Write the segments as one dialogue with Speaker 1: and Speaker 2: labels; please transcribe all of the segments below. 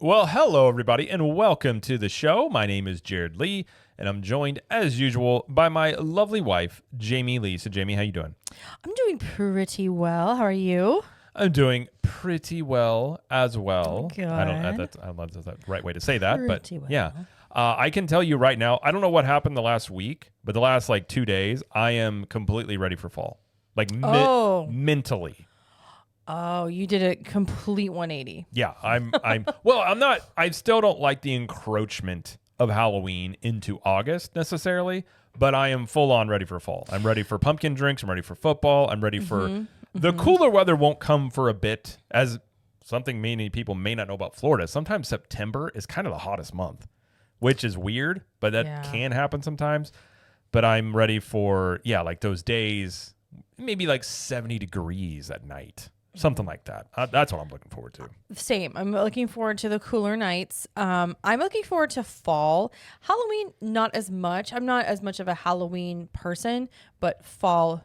Speaker 1: Well, hello, everybody, and welcome to the show. My name is Jared Lee, and I'm joined, as usual, by my lovely wife, Jamie Lee. So, Jamie, how you doing?
Speaker 2: I'm doing pretty well. How are you?
Speaker 1: I'm doing pretty well as well.
Speaker 2: Good.
Speaker 1: I don't know if that's the right way to say that,
Speaker 2: Pretty
Speaker 1: but
Speaker 2: well.
Speaker 1: yeah. I can tell you right now, I don't know what happened the last week, but the last 2 days, I am completely ready for fall. Mentally.
Speaker 2: Oh, you did a complete 180.
Speaker 1: Yeah, I'm not, I still don't like the encroachment of Halloween into August necessarily, but I am full on ready for fall. I'm ready for pumpkin drinks. I'm ready for football. I'm ready for the cooler weather won't come for a bit, as something many people may not know about Florida. Sometimes September is kind of the hottest month, which is weird, but that can happen sometimes. But I'm ready for, those days, maybe 70 degrees at night. Something like that. That's what I'm looking forward to.
Speaker 2: Same. I'm looking forward to the cooler nights. I'm looking forward to fall. Halloween, not as much. I'm not as much of a Halloween person, but fall,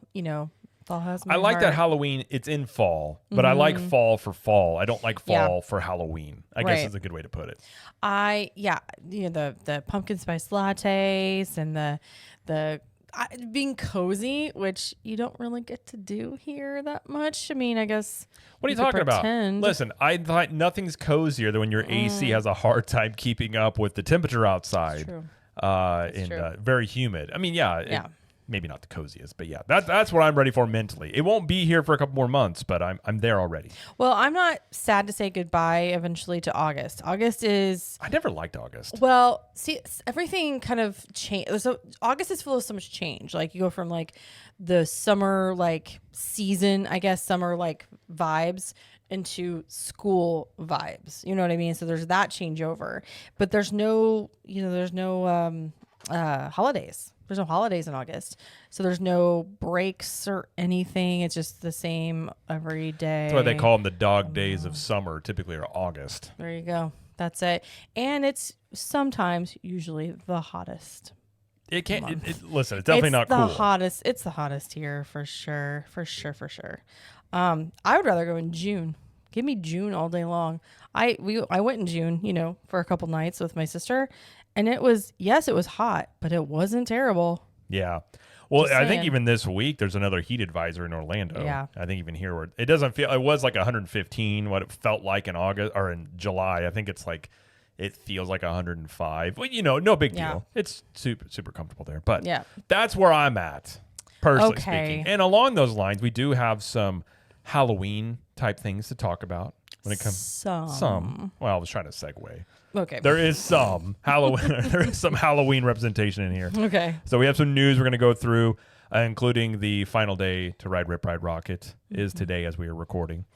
Speaker 2: fall has my
Speaker 1: I like
Speaker 2: heart.
Speaker 1: that Halloween, it's in fall, but I like fall for fall. I don't like fall for Halloween, I guess is a good way to put it.
Speaker 2: The pumpkin spice lattes and the being cozy, which you don't really get to do here that much. I mean, I guess.
Speaker 1: What are you talking about? Listen, I thought nothing's cozier than when your AC has a hard time keeping up with the temperature outside.
Speaker 2: True.
Speaker 1: Very humid. I mean, maybe not the coziest, but that's what I'm ready for mentally. It won't be here for a couple more months, but I'm there already.
Speaker 2: Well, I'm not sad to say goodbye eventually to August.
Speaker 1: I never liked August.
Speaker 2: Well, see, everything kind of changed. So August is full of so much change. You go from the summer season, I guess, summer vibes into school vibes. You know what I mean? So there's that changeover, but there's no holidays. There's no holidays in August. So there's no breaks or anything. It's just the same every day.
Speaker 1: That's why they call them the dog days of summer, typically are August.
Speaker 2: There you go. That's it. And it's usually the hottest.
Speaker 1: It can't, listen, it's definitely not cool.
Speaker 2: It's the hottest here for sure. I would rather go in June. Give me June all day long. I went in June, for a couple nights with my sister. And it was hot, but it wasn't terrible.
Speaker 1: Yeah. Well, I think even this week, there's another heat advisor in Orlando.
Speaker 2: Yeah.
Speaker 1: I think even here, where it doesn't feel, it was 115, what it felt like in August or in July. I think it's it feels like 105. Well, no big deal. It's super, super comfortable there. But that's where I'm at, personally speaking. And along those lines, we do have some Halloween type things to talk about when it comes. Some. Well, I was trying to segue.
Speaker 2: Okay.
Speaker 1: There is some Halloween. There is some Halloween representation in here.
Speaker 2: Okay.
Speaker 1: So we have some news we're going to go through, including the final day to ride Rip Ride Rockit is today as we are recording,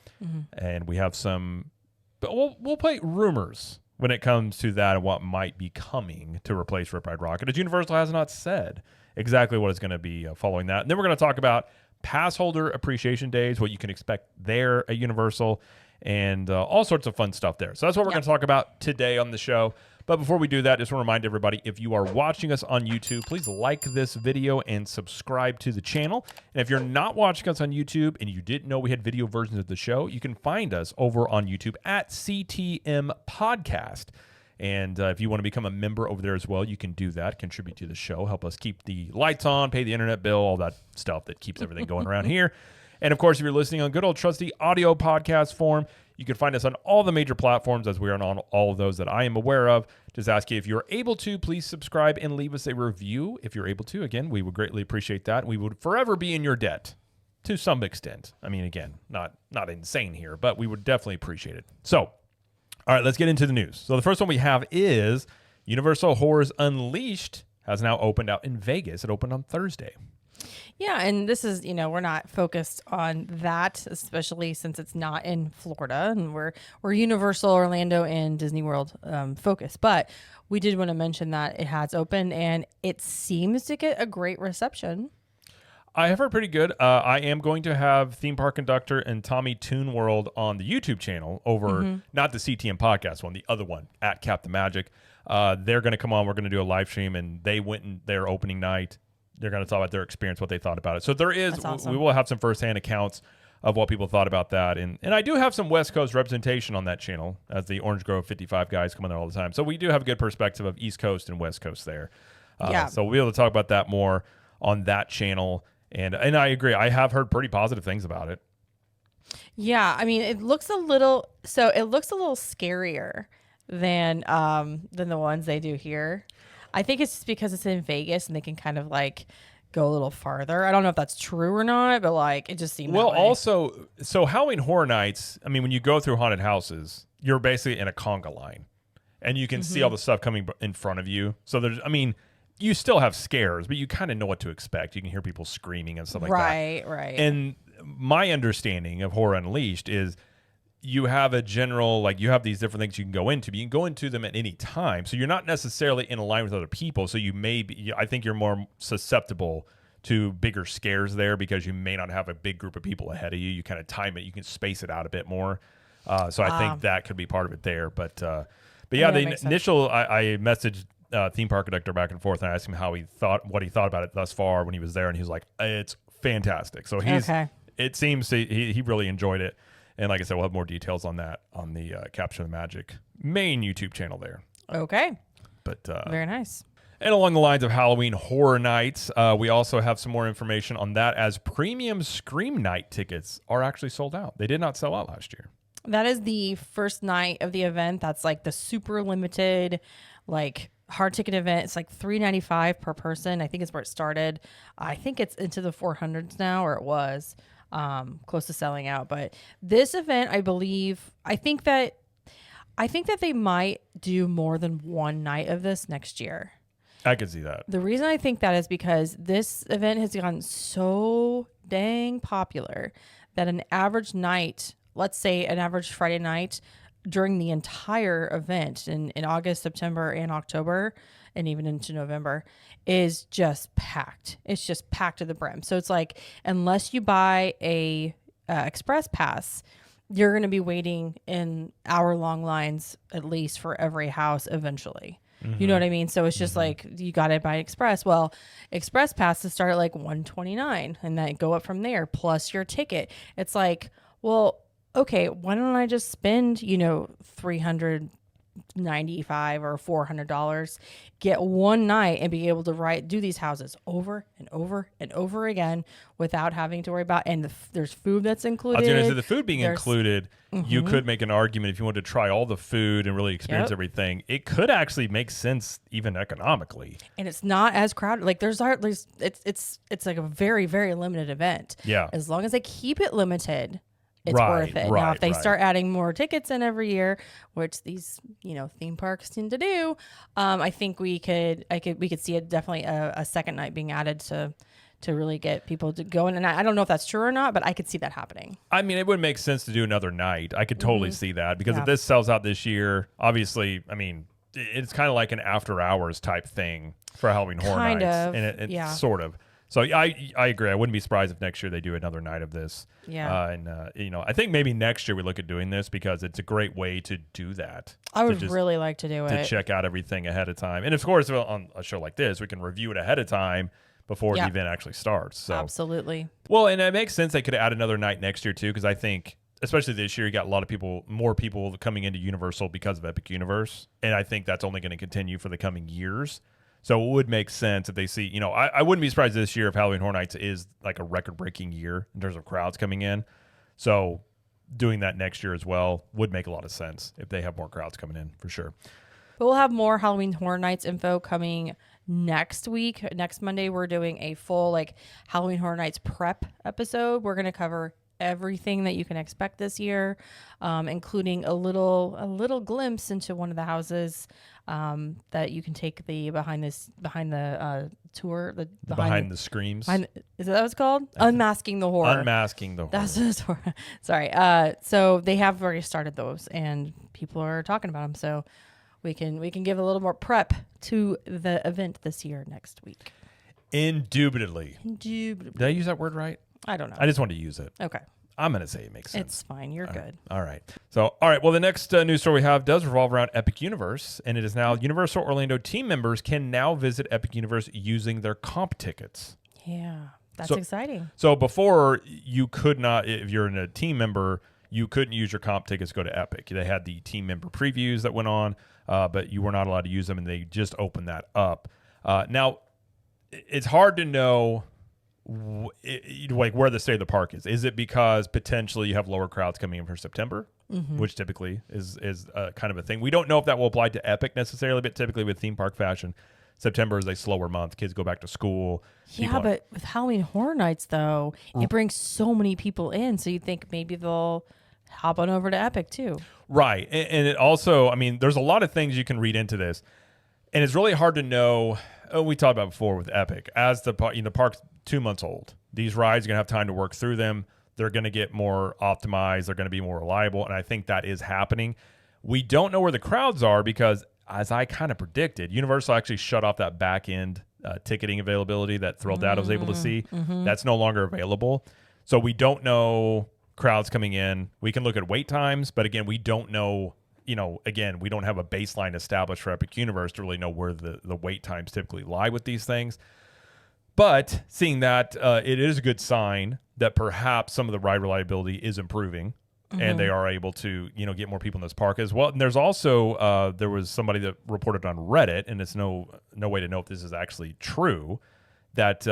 Speaker 1: and we have some. But we'll play rumors when it comes to that and what might be coming to replace Rip Ride Rockit, as Universal has not said exactly what is going to be following that. And then we're going to talk about Passholder Appreciation Days, what you can expect there at Universal, and all sorts of fun stuff there. So that's what we're going to talk about today on the show. But before we do that, just want to remind everybody, if you are watching us on YouTube, please like this video and subscribe to the channel. And if you're not watching us on YouTube and you didn't know we had video versions of the show, you can find us over on YouTube at CTM Podcast. And if you want to become a member over there as well, you can do that, contribute to the show, help us keep the lights on, pay the internet bill, all that stuff that keeps everything going around here. And of course, if you're listening on good old trusty audio podcast form, you can find us on all the major platforms, as we are on all of those that I am aware of. Just ask you, if you're able to, please subscribe and leave us a review if you're able to. Again, we would greatly appreciate that. We would forever be in your debt to some extent. I mean, again, not insane here, but we would definitely appreciate it. So, all right, let's get into the news. So the first one we have is Universal Horrors Unleashed has now opened out in Vegas. It opened on Thursday.
Speaker 2: Yeah, and this is, we're not focused on that, especially since it's not in Florida, and we're Universal, Orlando, and Disney World focused. But we did want to mention that it has opened, and it seems to get a great reception.
Speaker 1: I have heard pretty good. I am going to have Theme Park Conductor and Tommy Toon World on the YouTube channel over, not the CTM podcast one, the other one, at Cap the Magic. They're going to come on. We're going to do a live stream, and they went in their opening night. They're going to talk about their experience, what they thought about it. So there is,
Speaker 2: That's awesome.
Speaker 1: We will have some firsthand accounts of what people thought about that. And I do have some West Coast representation on that channel, as the Orange Grove 55 guys come on there all the time. So we do have a good perspective of East Coast and West Coast there. So we'll be able to talk about that more on that channel. And I agree. I have heard pretty positive things about it.
Speaker 2: Yeah, I mean, it looks a little scarier than the ones they do here. I think it's just because it's in Vegas and they can kind of like go a little farther. I don't know if that's true or not, but like it just seemed that way.
Speaker 1: Also, so Halloween Horror Nights, I mean, when you go through haunted houses, you're basically in a conga line and you can see all the stuff coming in front of you. So there's, I mean, you still have scares, but you kind of know what to expect. You can hear people screaming and stuff like that.
Speaker 2: Right.
Speaker 1: And my understanding of Horror Unleashed is you have a general, like you have these different things you can go into, but you can go into them at any time. So you're not necessarily in a line with other people. So you may be, I think you're more susceptible to bigger scares there because you may not have a big group of people ahead of you. You kind of time it, you can space it out a bit more. So I think that could be part of it there. But yeah, the initial, I messaged theme park conductor back and forth and I asked him what he thought about it thus far when he was there. And he was like, it's fantastic. So it seems he really enjoyed it. And like I said, we'll have more details on that on the Capture the Magic main YouTube channel there.
Speaker 2: Okay.
Speaker 1: But
Speaker 2: very nice.
Speaker 1: And along the lines of Halloween Horror Nights, we also have some more information on that as premium Scream Night tickets are actually sold out. They did not sell out last year.
Speaker 2: That is the first night of the event. That's like the super limited, like hard ticket event. It's like $395 per person. I think it's where it started. I think it's into the 400s now, or it was. Close to selling out. But this event, I think that they might do more than one night of this next year.
Speaker 1: I could see that.
Speaker 2: The reason I think that is because this event has gotten so dang popular that an average night, let's say an average Friday night during the entire event in August, September, and October, and even into November, is just packed. It's just packed to the brim. So it's like, unless you buy a express pass, you're going to be waiting in hour-long lines at least for every house eventually. You know what I mean? So it's just like, you got to buy express. Well, express passes start at like $129 and then go up from there plus your ticket. It's like, well, okay, why don't I just spend, $395 or $400, get one night and be able to do these houses over and over and over again without having to worry about, and there's food that's included.
Speaker 1: I was going to say, the food being included, you could make an argument if you wanted to try all the food and really experience everything. It could actually make sense even economically. And
Speaker 2: it's not as crowded. Like it's like a very, very limited event.
Speaker 1: Yeah.
Speaker 2: As long as they keep it limited, it's worth it. Now, if they start adding more tickets in every year, which these, theme parks tend to do, I think we could see definitely a second night being added to really get people to go in. And I don't know if that's true or not, but I could see that happening.
Speaker 1: I mean, it would make sense to do another night. I could totally see that because if this sells out this year, obviously, I mean, it's kind of like an after hours type thing for Halloween Horror Nights. And it's sort of. So I agree. I wouldn't be surprised if next year they do another night of this.
Speaker 2: Yeah.
Speaker 1: I think maybe next year we look at doing this because it's a great way to do that.
Speaker 2: I would really like to do it.
Speaker 1: To check out everything ahead of time. And of course, on a show like this, we can review it ahead of time before the event actually starts. So
Speaker 2: absolutely.
Speaker 1: Well, and it makes sense they could add another night next year too, because I think, especially this year, you got a lot of more people coming into Universal because of Epic Universe. And I think that's only going to continue for the coming years. So it would make sense if they see, I wouldn't be surprised this year if Halloween Horror Nights is like a record-breaking year in terms of crowds coming in. So doing that next year as well would make a lot of sense if they have more crowds coming in, for sure.
Speaker 2: But we'll have more Halloween Horror Nights info coming next week. Next Monday, we're doing a full Halloween Horror Nights prep episode. We're going to cover everything that you can expect this year, including a little glimpse into one of the houses that you can take the behind the tour, behind
Speaker 1: the screams.
Speaker 2: Is that what it's called? Unmasking the Horror.
Speaker 1: Unmasking the Horror.
Speaker 2: That's what it's for. Sorry. So they have already started those, and people are talking about them. So we can give a little more prep to the event this year next week.
Speaker 1: Indubitably. Did I use that word right?
Speaker 2: I don't know.
Speaker 1: I just wanted to use it.
Speaker 2: Okay.
Speaker 1: I'm going to say it makes sense.
Speaker 2: It's fine. You're good.
Speaker 1: All right. So, all right. Well, the next news story we have does revolve around Epic Universe, and it is now Universal Orlando team members can now visit Epic Universe using their comp tickets.
Speaker 2: Yeah. That's exciting.
Speaker 1: So before, you could not, if you're a team member, you couldn't use your comp tickets to go to Epic. They had the team member previews that went on, but you were not allowed to use them, and they just opened that up. Now, it's hard to know like where the state of the park is. Is it because potentially you have lower crowds coming in for September, which typically is kind of a thing? We don't know if that will apply to Epic necessarily, but typically with theme park fashion, September is a slower month. Kids go back to school.
Speaker 2: Yeah, but with Halloween Horror Nights, though, it brings so many people in. So you think maybe they'll hop on over to Epic, too.
Speaker 1: Right. And it also, I mean, there's a lot of things you can read into this. And it's really hard to know. We talked about before with Epic. As the park's 2 months old, these rides are going to have time to work through them. They're going to get more optimized. They're going to be more reliable. And I think that is happening. We don't know where the crowds are because, as I kind of predicted, Universal actually shut off that back end ticketing availability that Thrill Dad was able to see. That's no longer available. So we don't know crowds coming in. We can look at wait times, but again, we don't know, again, we don't have a baseline established for Epic Universe to really know where the wait times typically lie with these things. But seeing that, it is a good sign that perhaps some of the ride reliability is improving. And they are able to, get more people in this park as well. And there's also, there was somebody that reported on Reddit, and it's no way to know if this is actually true, that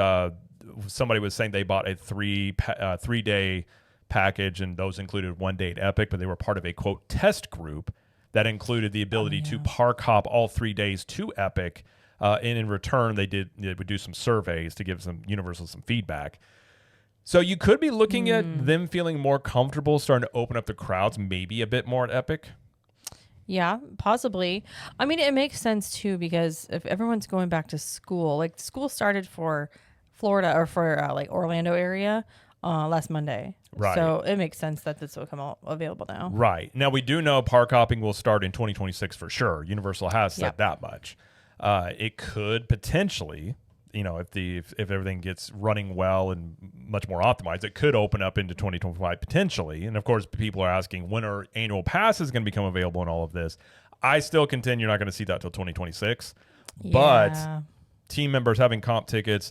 Speaker 1: somebody was saying they bought a 3-day package, and those included 1 day at Epic, but they were part of a, quote, test group that included the ability to park hop all 3 days to Epic. And in return, they would do some surveys to give Universal some feedback. So you could be looking at them feeling more comfortable, starting to open up the crowds maybe a bit more at Epic.
Speaker 2: Yeah, possibly. I mean, it makes sense, too, because if everyone's going back to school, like school started for Florida or for like Orlando area last Monday.
Speaker 1: Right.
Speaker 2: So it makes sense that this will come available now.
Speaker 1: Right. Now, we do know park hopping will start in 2026 for sure. Universal has said that much. It could potentially... if everything gets running well and much more optimized, it could open up into 2025 potentially. And of course, people are asking, when are annual passes going to become available in all of this? I still contend you're not going to see that till 2026.
Speaker 2: Yeah.
Speaker 1: But team members having comp tickets,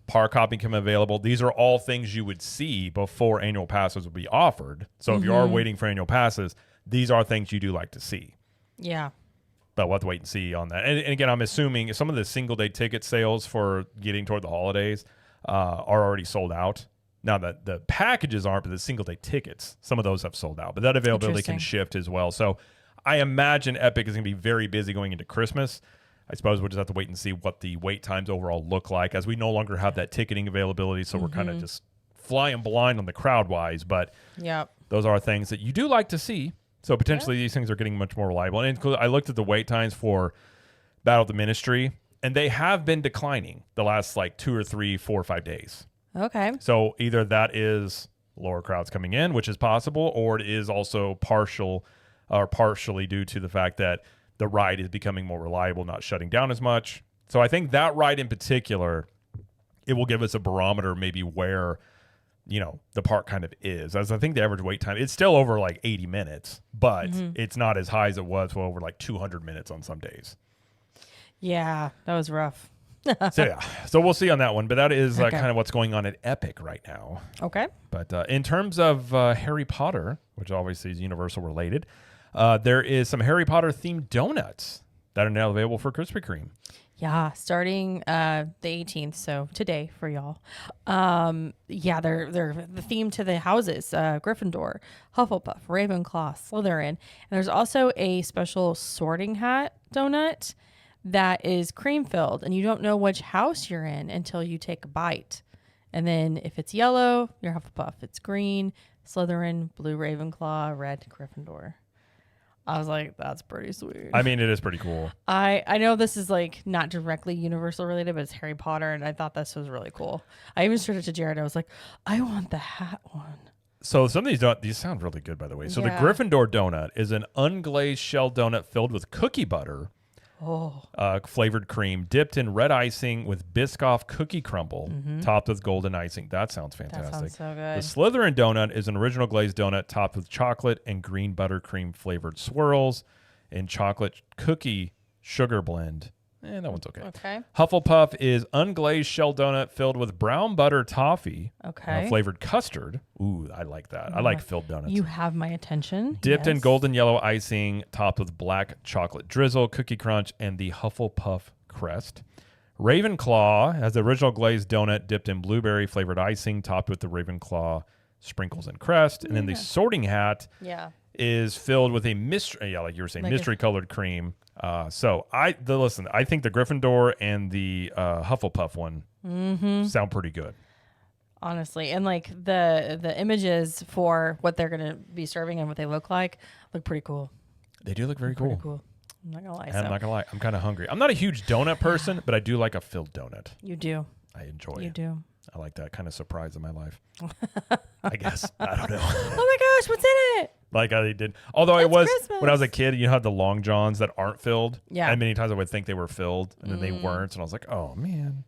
Speaker 1: park hopping become available. These are all things you would see before annual passes would be offered. So if you are waiting for annual passes, these are things you do like to see.
Speaker 2: Yeah.
Speaker 1: But we'll have to wait and see on that. And again, I'm assuming some of the single-day ticket sales for getting toward the holidays are already sold out. Now, the packages aren't, but the single-day tickets, some of those have sold out. But that availability can shift as well. So I imagine Epic is going to be very busy going into Christmas. I suppose we'll just have to wait and see what the wait times overall look like, as we no longer have that ticketing availability. So we're kind of just flying blind on the crowd-wise. But those are things that you do like to see. So potentially these things are getting much more reliable. And I looked at the wait times for Battle of the Ministry, and they have been declining the last 2 or 3, 4 or 5 days.
Speaker 2: Okay.
Speaker 1: So either that is lower crowds coming in, which is possible, or it is also partially due to the fact that the ride is becoming more reliable, not shutting down as much. So I think that ride in particular, it will give us a barometer maybe where the park kind of is. As I think the average wait time, it's still over 80 minutes, but it's not as high as it was over 200 minutes on some days.
Speaker 2: Yeah, that was rough.
Speaker 1: So we'll see on that one, but that is kind of what's going on at Epic right now.
Speaker 2: Okay.
Speaker 1: But in terms of Harry Potter, which obviously is Universal related, there is some Harry Potter themed donuts that are now available for Krispy Kreme.
Speaker 2: Yeah, starting the 18th, so today for y'all. They're the theme to the houses: Gryffindor, Hufflepuff, Ravenclaw, Slytherin, and there's also a special Sorting Hat donut that is cream filled, and you don't know which house you're in until you take a bite. And then if it's yellow, you're Hufflepuff. It's green, Slytherin; blue, Ravenclaw; red, Gryffindor. I was like, that's pretty sweet.
Speaker 1: I mean, it is pretty cool.
Speaker 2: I know this is not directly Universal related, but it's Harry Potter, and I thought this was really cool. I even showed it to Jared. I was like, I want the hat one.
Speaker 1: So some of these sound really good, by the way. So the Gryffindor donut is an unglazed shell donut filled with cookie butter, flavored cream, dipped in red icing with Biscoff cookie crumble, topped with golden icing. That sounds fantastic.
Speaker 2: That sounds so good.
Speaker 1: The Slytherin donut is an original glazed donut topped with chocolate and green buttercream flavored swirls and chocolate cookie sugar blend That one's okay.
Speaker 2: Okay.
Speaker 1: Hufflepuff is unglazed shell donut filled with brown butter toffee.
Speaker 2: Okay.
Speaker 1: Flavored custard. Ooh, I like that. I like filled donuts.
Speaker 2: You have my attention.
Speaker 1: Dipped in golden yellow icing, topped with black chocolate drizzle, cookie crunch, and the Hufflepuff crest. Ravenclaw has the original glazed donut dipped in blueberry flavored icing, topped with the Ravenclaw sprinkles and crest. And then the Sorting Hat is filled with a mystery, like you were saying, mystery colored cream. I think the Gryffindor and the Hufflepuff one sound pretty good.
Speaker 2: Honestly, and like the images for what they're gonna be serving and what they look pretty cool.
Speaker 1: They do look very cool.
Speaker 2: Cool. I'm not gonna lie.
Speaker 1: I'm not gonna lie. I'm kind of hungry. I'm not a huge donut person, but I do like a filled donut.
Speaker 2: You do.
Speaker 1: I enjoy it.
Speaker 2: You do.
Speaker 1: I like that kind of surprise in my life. I guess. I don't know.
Speaker 2: Oh my gosh, what's in it?
Speaker 1: Like I did. Although I was,
Speaker 2: Christmas.
Speaker 1: when I was a kid, you had the Long Johns that aren't filled.
Speaker 2: Yeah.
Speaker 1: And many times I would think they were filled and then they weren't. And I was like, oh, man.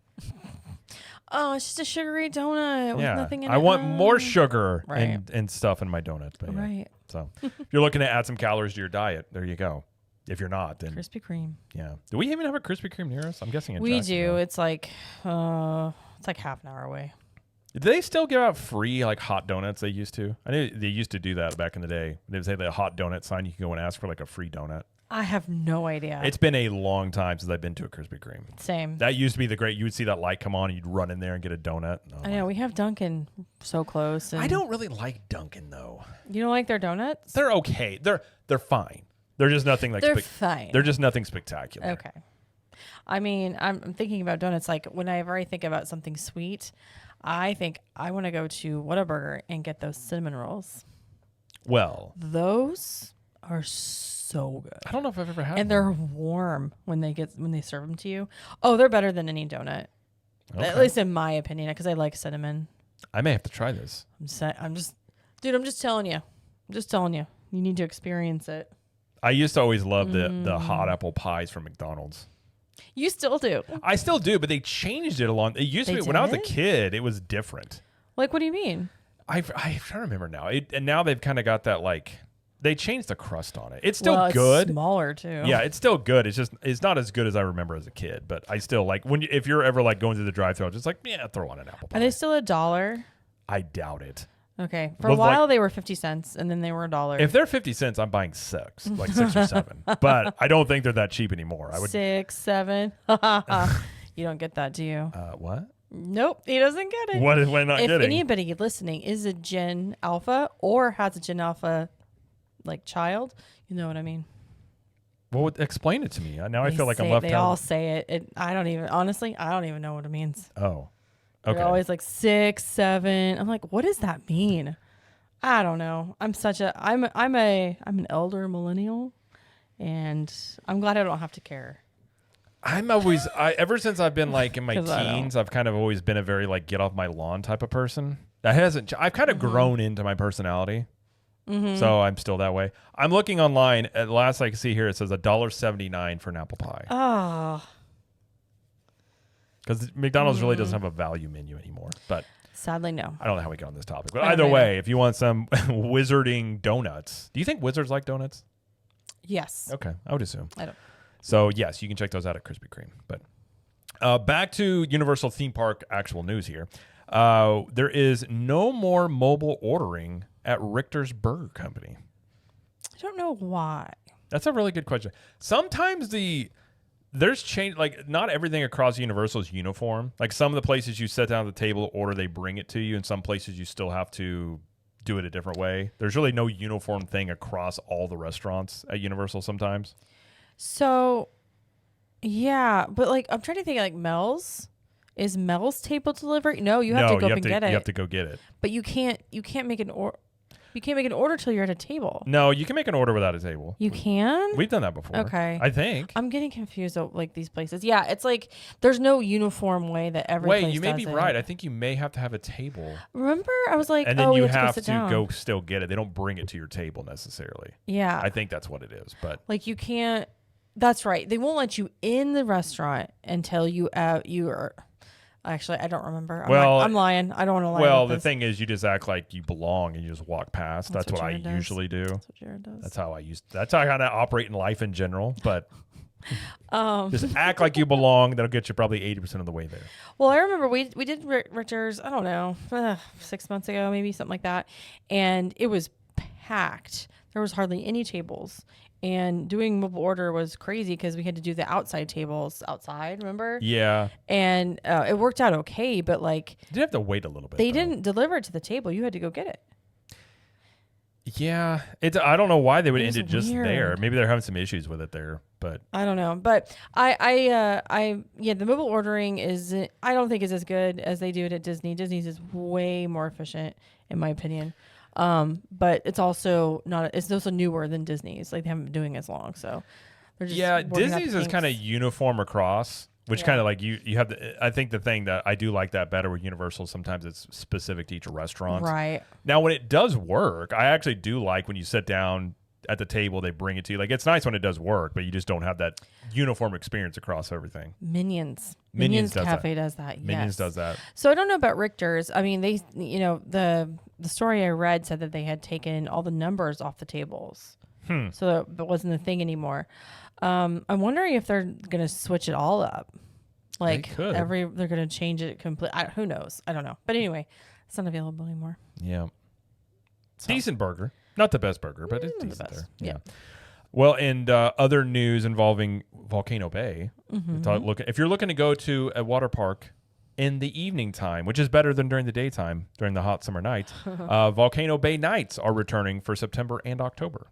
Speaker 2: Oh, it's just a sugary donut with nothing in it.
Speaker 1: I want more sugar
Speaker 2: Right.
Speaker 1: and stuff in my donut. But
Speaker 2: Right.
Speaker 1: So if you're looking to add some calories to your diet, there you go. If you're not, then
Speaker 2: Krispy Kreme.
Speaker 1: yeah. Do we even have a Krispy Kreme near us? I'm guessing
Speaker 2: We do.
Speaker 1: Jacksonville.
Speaker 2: It's like half an hour away.
Speaker 1: Do they still give out free like hot donuts? They used to. I knew they used to do that back in the day. They would say the hot donut sign. You can go and ask for like a free donut.
Speaker 2: I have no idea.
Speaker 1: It's been a long time since I've been to a Krispy Kreme.
Speaker 2: Same.
Speaker 1: That used to be the great. You would see that light come on, and you'd run in there and get a donut. Oh,
Speaker 2: I know we have Dunkin' so close. And
Speaker 1: I don't really like Dunkin' though.
Speaker 2: You don't like their donuts?
Speaker 1: They're okay. They're fine. They're just nothing like.
Speaker 2: They're fine.
Speaker 1: They're just nothing spectacular.
Speaker 2: Okay. I mean, I'm thinking about donuts. Like whenever I think about something sweet, I think I want to go to Whataburger and get those cinnamon rolls.
Speaker 1: Well,
Speaker 2: those are so good.
Speaker 1: I don't know if I've ever had.
Speaker 2: And they're warm when they serve them to you. Oh, they're better than any donut.
Speaker 1: Okay.
Speaker 2: At least in my opinion, because I like cinnamon.
Speaker 1: I may have to try this.
Speaker 2: I'm just telling you. I'm just telling you. You need to experience it.
Speaker 1: I used to always love the hot apple pies from McDonald's.
Speaker 2: You still do.
Speaker 1: I still do, but they changed it along. It used to be when I was a kid, it was different.
Speaker 2: Like, what do you mean?
Speaker 1: I'm trying to remember now. And now they've kind of got that like they changed the crust on it. It's still good.
Speaker 2: It's smaller too.
Speaker 1: Yeah, it's still good. It's not as good as I remember as a kid, but I still like if you're ever like going through the drive-thru, just like throw on an apple pie.
Speaker 2: Are they still $1?
Speaker 1: I doubt it.
Speaker 2: Okay. For a while they were 50 cents and then they were $1.
Speaker 1: If they're 50 cents, I'm buying 6 or 7. But I don't think they're that cheap anymore. I would
Speaker 2: 6, 7. You don't get that, do you?
Speaker 1: What?
Speaker 2: Nope, he doesn't get it.
Speaker 1: What is I not
Speaker 2: if
Speaker 1: getting?
Speaker 2: Anybody listening is a Gen Alpha or has a Gen Alpha like child, you know what I mean?
Speaker 1: Well, explain it to me. Now I feel like I'm left out.
Speaker 2: They all say it. I don't even know what it means.
Speaker 1: Oh. Okay.
Speaker 2: They're always like 6, 7. I'm like, what does that mean? I don't know. I'm an elder millennial, and I'm glad I don't have to care.
Speaker 1: Ever since I've been like in my teens, I've kind of always been a very like get off my lawn type of person. I've kind of grown into my personality. So I'm still that way. I'm looking online. At last I can see here, it says $1.79 for an apple pie.
Speaker 2: Oh.
Speaker 1: Because McDonald's really doesn't have a value menu anymore. But
Speaker 2: sadly, no.
Speaker 1: I don't know how we got on this topic. But either way, if you want some wizarding donuts, do you think wizards like donuts?
Speaker 2: Yes.
Speaker 1: Okay, I would assume.
Speaker 2: I don't.
Speaker 1: So yes, you can check those out at Krispy Kreme. But back to Universal Theme Park actual news here. There is no more mobile ordering at Richter's Burger Company.
Speaker 2: I don't know why.
Speaker 1: That's a really good question. Sometimes there's change, like not everything across Universal is uniform. Like some of the places you sit down at the table order, they bring it to you, and some places you still have to do it a different way. There's really no uniform thing across all the restaurants at Universal sometimes.
Speaker 2: So, yeah, but like I'm trying to think like Mel's. Is Mel's table delivery? No, you have to go up and get it.
Speaker 1: You have to go get it.
Speaker 2: But you can't make an order. You can't make an order till you're at a table.
Speaker 1: No, you can make an order without a table.
Speaker 2: You can?
Speaker 1: We've done that before.
Speaker 2: Okay.
Speaker 1: I think.
Speaker 2: I'm getting confused of like these places. Yeah, it's like there's no uniform way that every place
Speaker 1: Wait, you may
Speaker 2: does
Speaker 1: be
Speaker 2: it.
Speaker 1: right. I think you may have to have a table.
Speaker 2: Remember, I was like,
Speaker 1: and then you
Speaker 2: we
Speaker 1: have to
Speaker 2: down.
Speaker 1: go still get it. They don't bring it to your table necessarily.
Speaker 2: Yeah.
Speaker 1: I think that's what it is. But
Speaker 2: like you can't. That's right. They won't let you in the restaurant until you are. Actually, I don't remember. I'm lying. I don't want to lie.
Speaker 1: Well, the thing is, you just act like you belong and you just walk past. That's what I
Speaker 2: Jared
Speaker 1: usually do.
Speaker 2: That's what Jared does.
Speaker 1: That's how I kind of operate in life in general. But Just act like you belong. That'll get you probably 80% of the way there.
Speaker 2: Well, I remember we did Richter's, I don't know, 6 months ago, maybe something like that. And it was packed. There was hardly any tables. And doing mobile order was crazy because we had to do the outside tables outside, remember?
Speaker 1: Yeah.
Speaker 2: And it worked out okay, but like...
Speaker 1: You have to wait a little bit.
Speaker 2: They didn't deliver it to the table. You had to go get it.
Speaker 1: Yeah. I don't know why they would end it just
Speaker 2: weird.
Speaker 1: there. Maybe they're having some issues with it there, but...
Speaker 2: I don't know. But the mobile ordering I don't think is as good as they do it at Disney. Disney's is way more efficient, in my opinion. But it's also newer than Disney's. Like they haven't been doing it as long, so they're just
Speaker 1: Disney's is kind of uniform across, which kind of like you have I think the thing that I do like that better with Universal, sometimes it's specific to each restaurant.
Speaker 2: Right.
Speaker 1: Now when it does work, I actually do like when you sit down at the table, they bring it to you. Like it's nice when it does work, but you just don't have that uniform experience across everything.
Speaker 2: Minions
Speaker 1: does
Speaker 2: Cafe
Speaker 1: that.
Speaker 2: does that.
Speaker 1: Minions
Speaker 2: yes.
Speaker 1: does that.
Speaker 2: So I don't know about Richter's. I mean, they, the story I read said that they had taken all the numbers off the tables. So that wasn't a thing anymore. I'm wondering if they're going to switch it all up. Like they're going to change it completely. Who knows? I don't know. But anyway, it's not available anymore.
Speaker 1: Yeah. So. Decent burger. Not the best burger, but it's decent there.
Speaker 2: Yeah.
Speaker 1: Well, and other news involving Volcano Bay. If you're looking to go to a water park in the evening time, which is better than during the daytime, during the hot summer nights, Volcano Bay Nights are returning for September and October.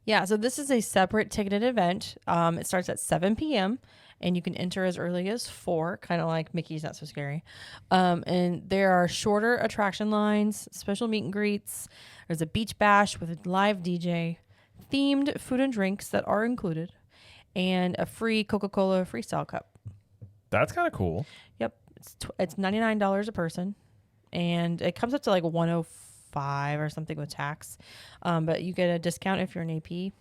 Speaker 2: Yeah, so this is a separate ticketed event. It starts at 7 p.m., and you can enter as early as 4, kind of like Mickey's Not So Scary. And there are shorter attraction lines, special meet and greets. There's a beach bash with a live DJ, themed food and drinks that are included, and a free Coca-Cola freestyle cup.
Speaker 1: That's kind of cool.
Speaker 2: Yep. It's $99 a person, and it comes up to like $105 or something with tax. But you get a discount if you're an AP.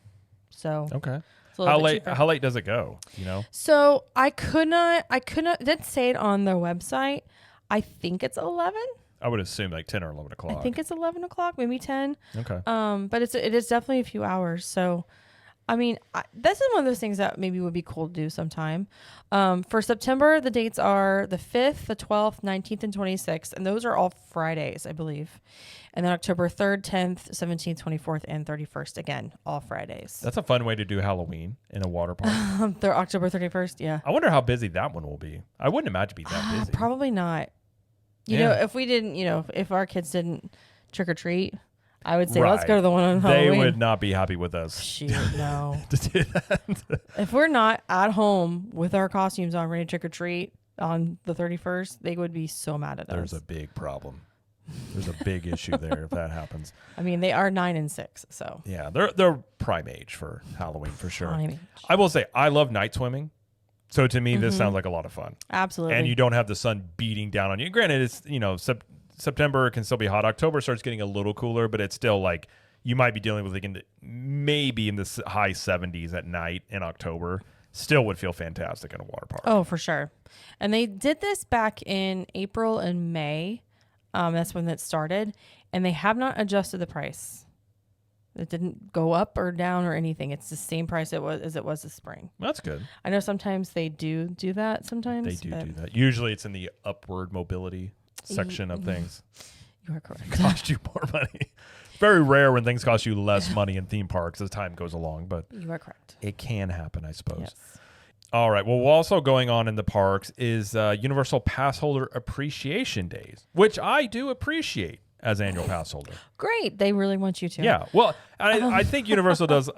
Speaker 2: So
Speaker 1: okay.
Speaker 2: How
Speaker 1: late does it go? You know?
Speaker 2: So I could not, it didn't say it on their website. I think it's 11.
Speaker 1: I would assume like 10 or 11 o'clock.
Speaker 2: I think it's 11 o'clock, maybe 10.
Speaker 1: Okay.
Speaker 2: But it is definitely a few hours. So, I mean, this is one of those things that maybe would be cool to do sometime. For September, the dates are the 5th, the 12th, 19th, and 26th. And those are all Fridays, I believe. And then October 3rd, 10th, 17th, 24th, and 31st. Again, all Fridays.
Speaker 1: That's a fun way to do Halloween in a water park.
Speaker 2: They're October 31st, yeah.
Speaker 1: I wonder how busy that one will be. I wouldn't imagine it'd be that busy.
Speaker 2: Probably not. You know, if we didn't, if our kids didn't trick or treat, I would say let's go to the one on Halloween.
Speaker 1: They would not be happy with us.
Speaker 2: Shoot, no.
Speaker 1: To do that.
Speaker 2: If we're not at home with our costumes on, ready to trick or treat on the 31st, they would be so mad at us.
Speaker 1: There's a big problem. There's a big issue there if that happens.
Speaker 2: I mean, they are 9 and 6, so
Speaker 1: yeah, they're prime age for Halloween for sure.
Speaker 2: Prime age.
Speaker 1: I will say I love night swimming. So to me, this sounds like a lot of fun.
Speaker 2: Absolutely.
Speaker 1: And you don't have the sun beating down on you. Granted, it's, September can still be hot. October starts getting a little cooler, but it's still like you might be dealing with like maybe in the high 70s at night in October. Still would feel fantastic in a water park.
Speaker 2: Oh, for sure. And they did this back in April and May. That's when it started. And they have not adjusted the price. It didn't go up or down or anything. It's the same price as it was this spring.
Speaker 1: That's good.
Speaker 2: I know sometimes they do that sometimes.
Speaker 1: They do that. Usually it's in the upward mobility section of things.
Speaker 2: You are correct.
Speaker 1: It cost you more money. Very rare when things cost you less money in theme parks as time goes along, but
Speaker 2: you are correct.
Speaker 1: It can happen, I suppose.
Speaker 2: Yes.
Speaker 1: All right. Well, also going on in the parks is Universal Passholder Appreciation Days, which I do appreciate as annual pass holder.
Speaker 2: Great. They really want you to.
Speaker 1: Yeah. Well, I think Universal does,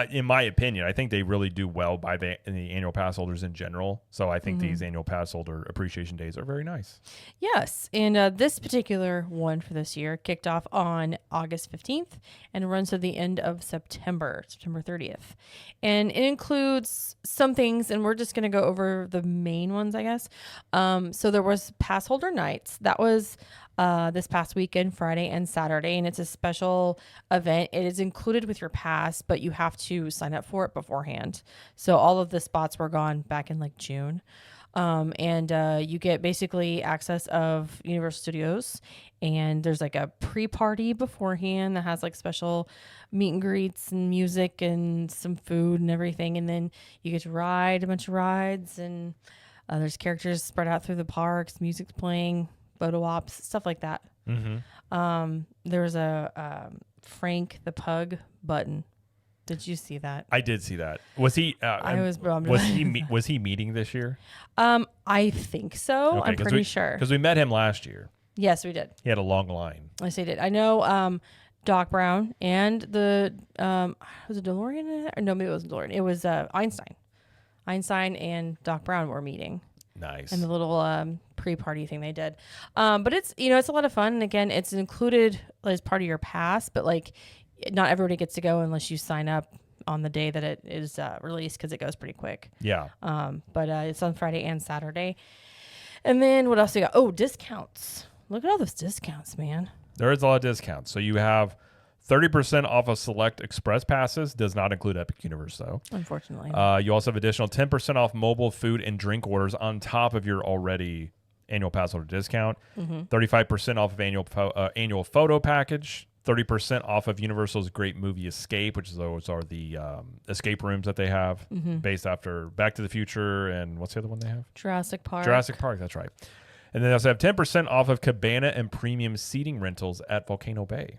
Speaker 1: in my opinion, I think they really do well by the annual pass holders in general. So I think these annual pass holder appreciation days are very nice.
Speaker 2: Yes. And this particular one for this year kicked off on August 15th and runs to the end of September 30th. And it includes some things, and we're just going to go over the main ones, I guess. So there was pass holder nights. That was this past weekend, Friday and Saturday, and it's a special event. It is included with your pass, but you have to sign up for it beforehand. So all of the spots were gone back in like June. And you get basically access of Universal Studios, and there's like a pre-party beforehand that has like special meet and greets and music and some food and everything, and then you get to ride a bunch of rides, and there's characters spread out through the parks, music's playing, photo ops, stuff like that. There was a Frank the Pug button. Did you see that?
Speaker 1: I did see that. Was he?
Speaker 2: I was bummed.
Speaker 1: Was he meeting this year?
Speaker 2: I think so.
Speaker 1: Okay,
Speaker 2: I'm pretty sure.
Speaker 1: Because we met him last year.
Speaker 2: Yes, we did.
Speaker 1: He had a long line.
Speaker 2: Yes, he did. I know Doc Brown and the was it DeLorean in it? Or no, maybe it wasn't DeLorean. It was Einstein. Einstein and Doc Brown were meeting.
Speaker 1: Nice.
Speaker 2: And the little pre-party thing they did. But it's it's a lot of fun. And again, it's included as part of your pass, but like not everybody gets to go unless you sign up on the day that it is released, because it goes pretty quick.
Speaker 1: Yeah.
Speaker 2: But it's on Friday and Saturday. And then what else do you got? Oh, discounts. Look at all those discounts, man.
Speaker 1: There is a lot of discounts. So you have 30% off of select express passes. Does not include Epic Universe, though.
Speaker 2: Unfortunately.
Speaker 1: You also have additional 10% off mobile food and drink orders on top of your already annual pass holder discount. 35% off of annual photo package. 30% off of Universal's Great Movie Escape, which is those are the escape rooms that they have based after Back to the Future and what's the other one they have?
Speaker 2: Jurassic Park.
Speaker 1: Jurassic Park, that's right. And then they also have 10% off of cabana and premium seating rentals at Volcano Bay.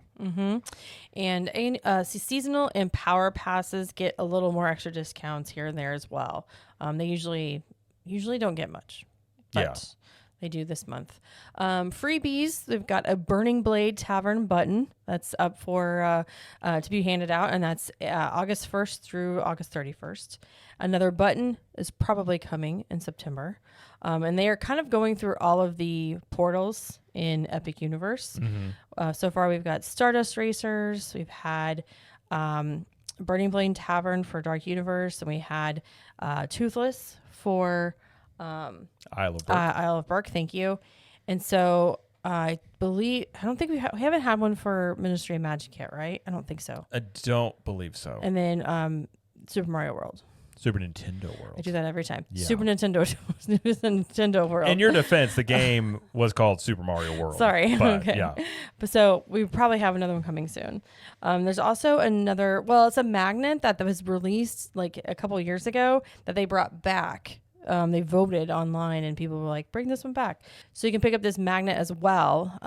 Speaker 2: And seasonal and power passes get a little more extra discounts here and there as well. They usually don't get much, but they do this month. Freebies, they've got a Burning Blade Tavern button that's up for to be handed out, and that's August 1st through August 31st. Another button is probably coming in September. And they are kind of going through all of the portals in Epic Universe. So far, we've got Stardust Racers. We've had Burning Blade Tavern for Dark Universe. And we had Toothless for
Speaker 1: Isle of Burke.
Speaker 2: Isle of Burke. Thank you. And so I don't think we haven't had one for Ministry of Magic yet, right? I don't think so.
Speaker 1: I don't believe so.
Speaker 2: And then Super Mario World.
Speaker 1: Super Nintendo World.
Speaker 2: I do that every time.
Speaker 1: Yeah.
Speaker 2: Super Nintendo World.
Speaker 1: In your defense, the game was called Super Mario World.
Speaker 2: Sorry.
Speaker 1: But,
Speaker 2: okay.
Speaker 1: Yeah.
Speaker 2: But so we probably have another one coming soon. There's also another. Well, it's a magnet that was released like a couple of years ago that they brought back. They voted online and people were like, bring this one back. So you can pick up this magnet as well,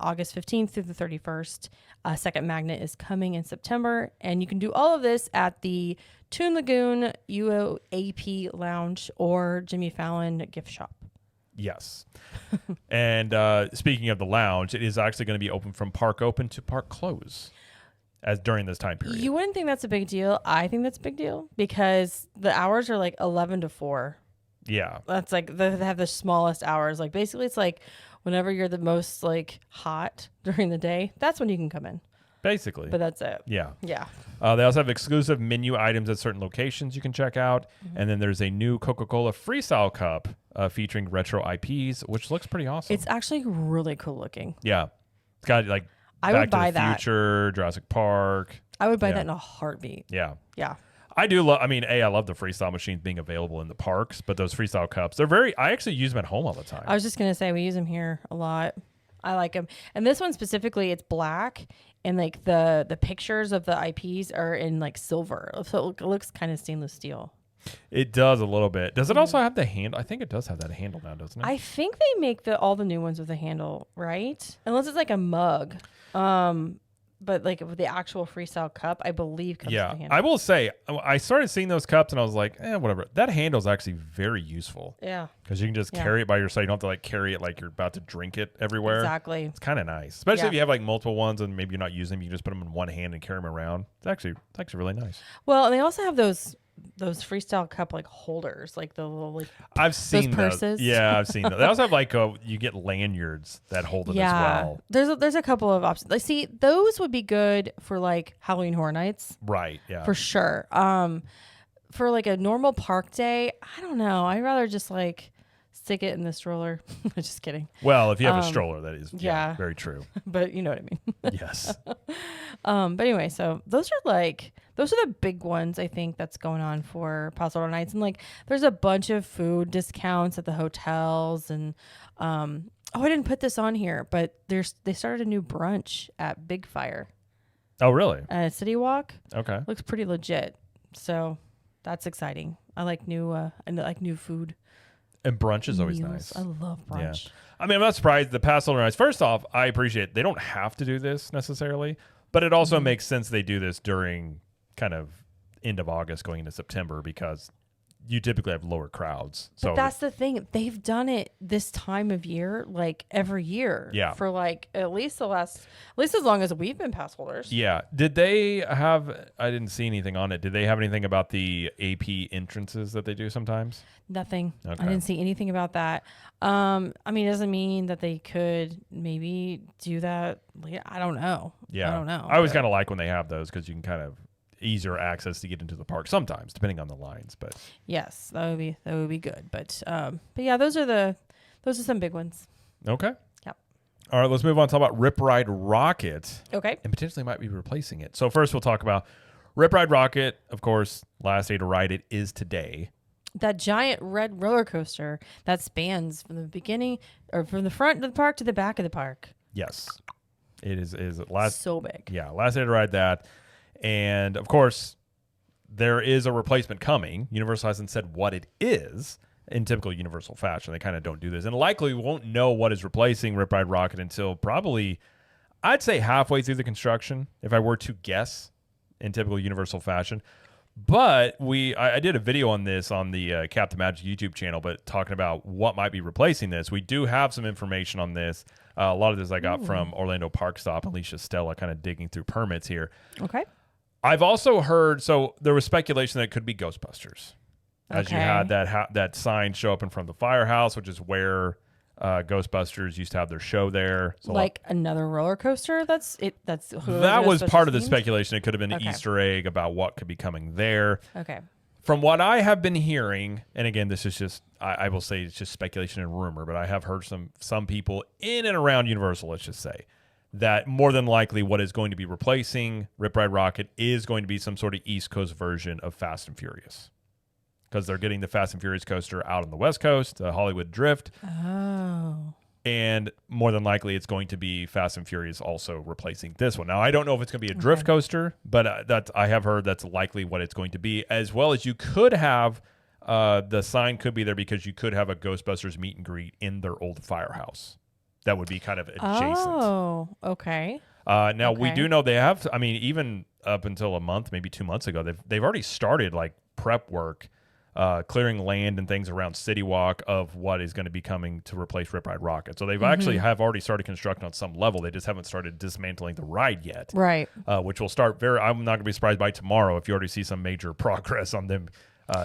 Speaker 2: August 15th through the 31st. Second magnet is coming in September. And you can do all of this at the Toon Lagoon UAP Lounge or Jimmy Fallon gift shop.
Speaker 1: Yes. And speaking of the lounge, it is actually going to be open from park open to park close as during this time period.
Speaker 2: You wouldn't think that's a big deal. I think that's a big deal because the hours are like 11 to 4.
Speaker 1: Yeah.
Speaker 2: That's like they have the smallest hours. Like basically it's like whenever you're the most like hot during the day, that's when you can come in.
Speaker 1: Basically.
Speaker 2: But that's it.
Speaker 1: Yeah.
Speaker 2: Yeah.
Speaker 1: They also have exclusive menu items at certain locations you can check out. And then there's a new Coca-Cola Freestyle Cup featuring retro IPs, which looks pretty awesome.
Speaker 2: It's actually really cool looking.
Speaker 1: Yeah. It's got like
Speaker 2: I
Speaker 1: Back
Speaker 2: would buy
Speaker 1: to the Future, Jurassic Park.
Speaker 2: I would buy that in a heartbeat.
Speaker 1: Yeah.
Speaker 2: Yeah.
Speaker 1: I do love, I love the freestyle machines being available in the parks, but those freestyle cups, I actually use them at home all the time.
Speaker 2: I was just going to say, we use them here a lot. I like them. And this one specifically, it's black and like the pictures of the IPs are in like silver. So it looks kind of stainless steel.
Speaker 1: It does a little bit. Does it also have the handle? I think it does have that handle now, doesn't it?
Speaker 2: I think they make all the new ones with a handle, right? Unless it's like a mug. But like with the actual freestyle cup, I believe comes with a handle.
Speaker 1: I will say, I started seeing those cups and I was like, whatever. That handle is actually very useful.
Speaker 2: Yeah.
Speaker 1: Because you can just carry it by your side. You don't have to like carry it like you're about to drink it everywhere.
Speaker 2: Exactly.
Speaker 1: It's kind of nice. Especially if you have like multiple ones and maybe you're not using them. You can just put them in one hand and carry them around. It's actually really nice.
Speaker 2: Well, and they also have those freestyle cup like holders, like the little like
Speaker 1: I've seen
Speaker 2: those purses.
Speaker 1: Yeah, I've seen those. They also have like you get lanyards that hold it as well.
Speaker 2: There's a couple of options. I see those would be good for like Halloween Horror Nights.
Speaker 1: Right. Yeah.
Speaker 2: For sure. For like a normal park day, I don't know. I'd rather just like stick it in the stroller. Just kidding.
Speaker 1: Well, if you have a stroller, that is
Speaker 2: yeah.
Speaker 1: very true.
Speaker 2: But you know what I mean.
Speaker 1: Yes.
Speaker 2: But anyway, so those are the big ones I think that's going on for Passholder Nights. And like there's a bunch of food discounts at the hotels and I didn't put this on here, but they started a new brunch at Big Fire.
Speaker 1: Oh, really?
Speaker 2: At City Walk.
Speaker 1: Okay.
Speaker 2: Looks pretty legit. So that's exciting. I like new food.
Speaker 1: And brunch is always
Speaker 2: meals.
Speaker 1: nice.
Speaker 2: I love brunch.
Speaker 1: Yeah. I mean, I'm not surprised the Passholder Nights. First off, I appreciate they don't have to do this necessarily, but it also makes sense they do this during kind of end of August going into September because you typically have lower crowds. So
Speaker 2: but that's the thing. They've done it this time of year, like every year.
Speaker 1: Yeah.
Speaker 2: For like at least as long as we've been pass holders.
Speaker 1: Yeah. Did they have, I didn't see anything on it. Did they have anything about the AP entrances that they do sometimes?
Speaker 2: Nothing.
Speaker 1: Okay.
Speaker 2: I didn't see anything about that. I mean, it doesn't mean that they could maybe do that later. I don't know.
Speaker 1: Yeah.
Speaker 2: I don't know.
Speaker 1: I always kind of like when they have those because you can kind of easier access to get into the park sometimes, depending on the lines. But
Speaker 2: yes, that would be good. But yeah, those are some big ones.
Speaker 1: Okay.
Speaker 2: Yep.
Speaker 1: All right, let's move on to talk about Rip Ride Rockit.
Speaker 2: Okay.
Speaker 1: And potentially might be replacing it. So first we'll talk about Rip Ride Rockit. Of course, last day to ride it is today.
Speaker 2: That giant red roller coaster that spans from the beginning or from the front of the park to the back of the park.
Speaker 1: Yes. It is last
Speaker 2: so big.
Speaker 1: Yeah, last day to ride that. And of course, there is a replacement coming. Universal hasn't said what it is in typical Universal fashion. They kind of don't do this. And likely we won't know what is replacing Rip Ride Rockit until probably, I'd say halfway through the construction, if I were to guess in typical Universal fashion. But I did a video on this on the Captain Magic YouTube channel, but talking about what might be replacing this. We do have some information on this. A lot of this I got from Orlando Park Stop, Alicia Stella, kind of digging through permits here.
Speaker 2: Okay.
Speaker 1: I've also heard, so there was speculation that it could be Ghostbusters. As you had that sign show up in front of the firehouse, which is where Ghostbusters used to have their show there. So
Speaker 2: like another roller coaster?
Speaker 1: That was part of the speculation. It could have been an Easter egg about what could be coming there.
Speaker 2: Okay.
Speaker 1: From what I have been hearing, and again, this is just, I will say it's just speculation and rumor, but I have heard some people in and around Universal, let's just say, that more than likely what is going to be replacing Rip Ride Rockit is going to be some sort of East Coast version of Fast and Furious. Because they're getting the Fast and Furious coaster out on the West Coast, the Hollywood Drift.
Speaker 2: Oh.
Speaker 1: And more than likely, it's going to be Fast and Furious also replacing this one. Now, I don't know if it's going to be a drift coaster, but I have heard that's likely what it's going to be. As well as you could have, the sign could be there because you could have a Ghostbusters meet and greet in their old firehouse. That would be kind of adjacent.
Speaker 2: Oh, okay.
Speaker 1: Now, we do know they have, I mean, even up until a month, maybe 2 months ago, they've already started like prep work. Clearing land and things around City Walk of what is going to be coming to replace Rip Ride Rockit. So they've actually have already started construction on some level. They just haven't started dismantling the ride yet.
Speaker 2: Right.
Speaker 1: Which will start I'm not going to be surprised by tomorrow if you already see some major progress on them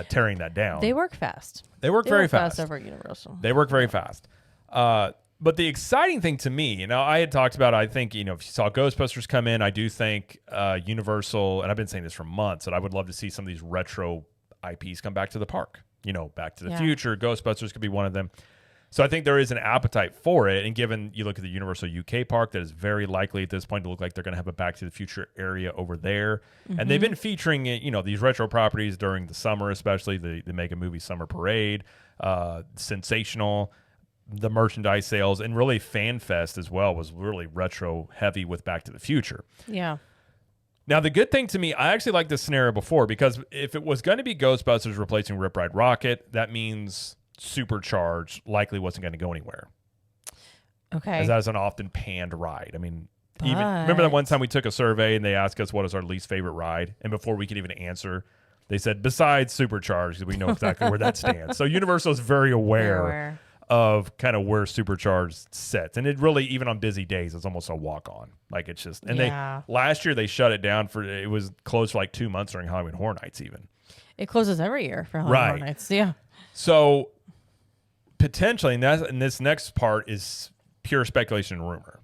Speaker 1: tearing that down.
Speaker 2: They work fast.
Speaker 1: They work very fast
Speaker 2: over at Universal.
Speaker 1: They work very fast. But the exciting thing to me, I had talked about, I think, if you saw Ghostbusters come in, I do think Universal, and I've been saying this for months, that I would love to see some of these retro IPs come back to the park. Back to the Future, Ghostbusters could be one of them. So I think there is an appetite for it. And given you look at the Universal UK park, that is very likely at this point to look like they're going to have a Back to the Future area over there. And they've been featuring, these retro properties during the summer, especially the Mega Movie Summer Parade, Sensational, the merchandise sales, and really Fan Fest as well was really retro heavy with Back to the Future.
Speaker 2: Yeah.
Speaker 1: Now, the good thing to me, I actually liked this scenario before because if it was going to be Ghostbusters replacing Rip Ride Rockit, that means Supercharged likely wasn't going to go anywhere.
Speaker 2: Okay.
Speaker 1: As that is an often panned ride. I mean, even remember that one time we took a survey and they asked us what is our least favorite ride? And before we could even answer, they said, besides Supercharged, we know exactly where that stands. So Universal is very aware of kind of where Supercharged sets. And it really, even on busy days, it's almost a walk-on. Like it's just, and last year they shut it down it was closed for like 2 months during Halloween Horror Nights even.
Speaker 2: It closes every year for Halloween Horror Nights. Yeah.
Speaker 1: So potentially, and this next part is pure speculation and rumor.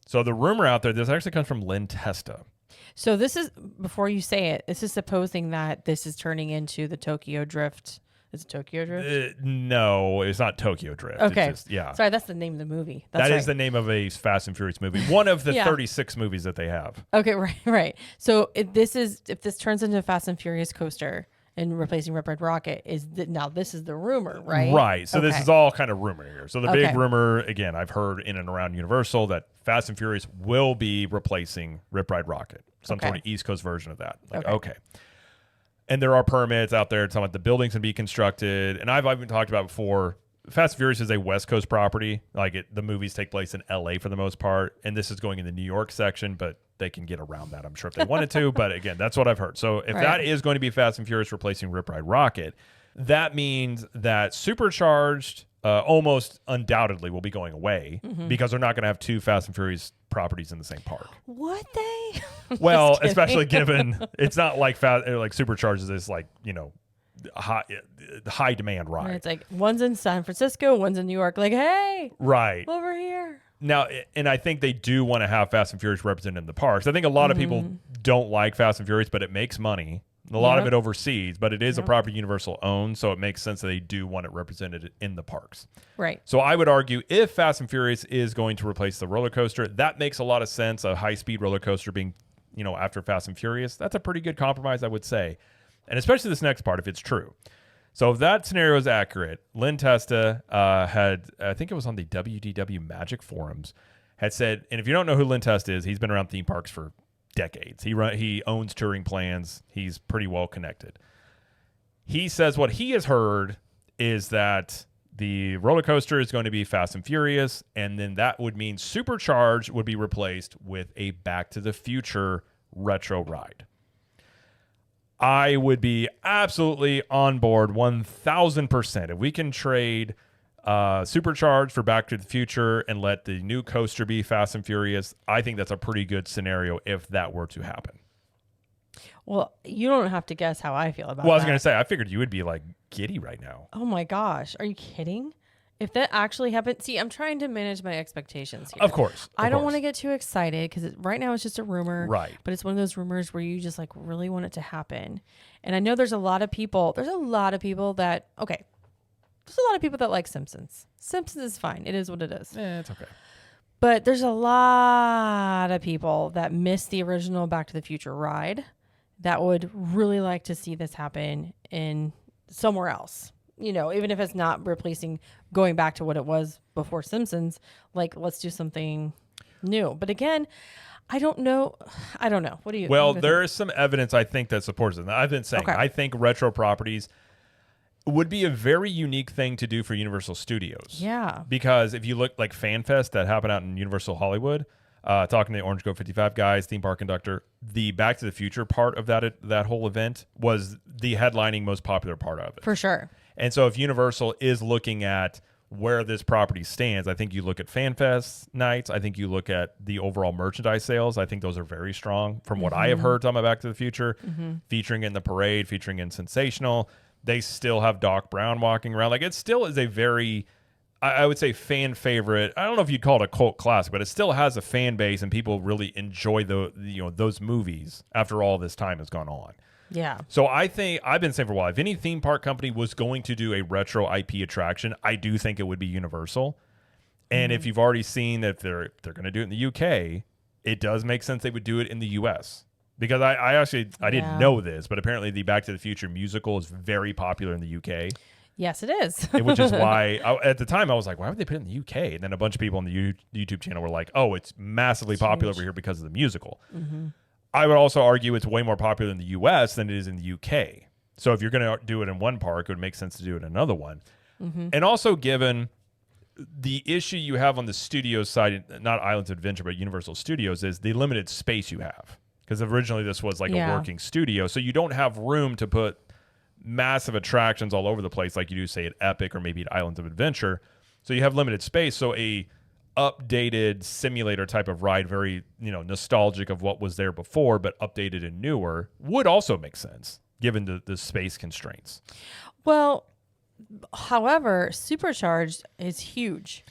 Speaker 1: So the rumor out there, this actually comes from Lynn Testa.
Speaker 2: So this is, before you say it, this is supposing that this is turning into the Tokyo Drift. Is it Tokyo Drift?
Speaker 1: No, it's not Tokyo Drift.
Speaker 2: Okay.
Speaker 1: It's just, yeah.
Speaker 2: Sorry, that's the name of the movie.
Speaker 1: That is the name of a Fast and Furious movie. One of the
Speaker 2: Yeah.
Speaker 1: 36 movies that they have.
Speaker 2: Okay, right. So if this turns into a Fast and Furious coaster and replacing Rip Ride Rocket, now this is the rumor, right?
Speaker 1: Right. So this is all kind of rumor here. So the big
Speaker 2: Okay.
Speaker 1: rumor, again, I've heard in and around Universal that Fast and Furious will be replacing Rip Ride Rocket, some sort of East Coast version of that. Like, okay. And there are permits out there talking about the buildings can be constructed. And I've even talked about before, Fast and Furious is a West Coast property. Like the movies take place in LA for the most part. And this is going in the New York section, but they can get around that, I'm sure, if they wanted to. But again, that's what I've heard. So if that is going to be Fast and Furious replacing Rip Ride Rocket, that means that Supercharged almost undoubtedly will be going away because they're not going to have two Fast and Furious properties in the same park.
Speaker 2: Would they?
Speaker 1: Well, especially given it's not like Supercharged is this like, you know, high demand ride.
Speaker 2: It's like one's in San Francisco, one's in New York. Like, hey,
Speaker 1: right
Speaker 2: over here.
Speaker 1: Now, and I think they do want to have Fast and Furious represented in the parks. I think a lot of people don't like Fast and Furious, but it makes money. A lot of it overseas, but it is a property Universal owns, so it makes sense that they do want it represented in the parks.
Speaker 2: Right.
Speaker 1: So I would argue if Fast and Furious is going to replace the roller coaster, that makes a lot of sense. A high-speed roller coaster being, you know, after Fast and Furious, that's a pretty good compromise, I would say. And especially this next part, if it's true. So if that scenario is accurate, Lynn Testa had, I think it was on the WDW Magic forums, had said, and if you don't know who Lynn Testa is, he's been around theme parks for decades. He owns touring plans. He's pretty well connected. He says what he has heard is that the roller coaster is going to be Fast and Furious, and then that would mean Supercharged would be replaced with a Back to the Future retro ride. I would be absolutely on board 1,000%. If we can trade Supercharged for Back to the Future and let the new coaster be Fast and Furious, I think that's a pretty good scenario if that were to happen.
Speaker 2: Well, you don't have to guess how I feel about that.
Speaker 1: Well, I was going to say, I figured you would be like giddy right now.
Speaker 2: Oh my gosh. Are you kidding? If that actually happened, see, I'm trying to manage my expectations here.
Speaker 1: Of course.
Speaker 2: I don't want to get too excited because right now it's just a rumor.
Speaker 1: Right.
Speaker 2: But it's one of those rumors where you just like really want it to happen. And I know there's a lot of people that, there's a lot of people that like Simpsons. Simpsons is fine. It is what it is.
Speaker 1: Yeah, it's okay.
Speaker 2: But there's a lot of people that miss the original Back to the Future ride that would really like to see this happen in somewhere else. You know, even if it's not replacing going back to what it was before Simpsons, like let's do something new. But again, I don't know. What do you?
Speaker 1: Well, there is some evidence I think that supports it. I've been saying, I think retro properties would be a very unique thing to do for Universal Studios.
Speaker 2: Yeah.
Speaker 1: Because if you look like FanFest that happened out in Universal Hollywood, talking to the Orange Grove 55 guys, theme park conductor, the Back to the Future part of that whole event was the headlining most popular part of it.
Speaker 2: For sure.
Speaker 1: And so if Universal is looking at where this property stands, I think you look at FanFest nights. I think you look at the overall merchandise sales. I think those are very strong from what I have heard talking about Back to the Future, featuring in the parade, featuring in Sensational. They still have Doc Brown walking around. Like it still is a very, I would say, fan favorite. I don't know if you'd call it a cult classic, but it still has a fan base and people really enjoy those movies after all this time has gone on.
Speaker 2: Yeah.
Speaker 1: So I think I've been saying for a while, if any theme park company was going to do a retro IP attraction, I do think it would be Universal. And if you've already seen that they're going to do it in the UK, it does make sense they would do it in the US. Because I didn't know this, but apparently the Back to the Future musical is very popular in the UK.
Speaker 2: Yes, it is.
Speaker 1: Which is why at the time I was like, why would they put it in the UK? And then a bunch of people on the YouTube channel were like, oh, it's massively popular over here because of the musical. I would also argue it's way more popular in the US than it is in the UK. So if you're going to do it in one park, it would make sense to do it in another one. And also given the issue you have on the studio side, not Islands of Adventure, but Universal Studios, is the limited space you have. Because originally this was like a working studio. So you don't have room to put massive attractions all over the place like you do, say, at Epic or maybe at Islands of Adventure. So you have limited space. So a updated simulator type of ride, very nostalgic of what was there before, but updated and newer, would also make sense given the space constraints.
Speaker 2: Well, however, Supercharged is huge.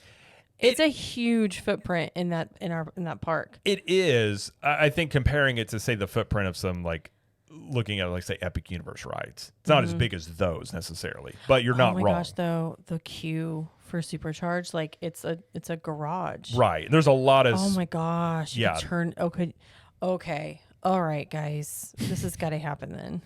Speaker 2: It's a huge footprint in that park.
Speaker 1: It is. I think comparing it to, say, the footprint of some like looking at, like, say, Epic Universe rides. It's not as big as those necessarily, but you're not wrong.
Speaker 2: Oh my gosh, though, the queue for Supercharged, like it's a garage.
Speaker 1: Right. There's a lot of.
Speaker 2: Oh my gosh.
Speaker 1: Yeah.
Speaker 2: Okay. All right, guys. This has got to happen then.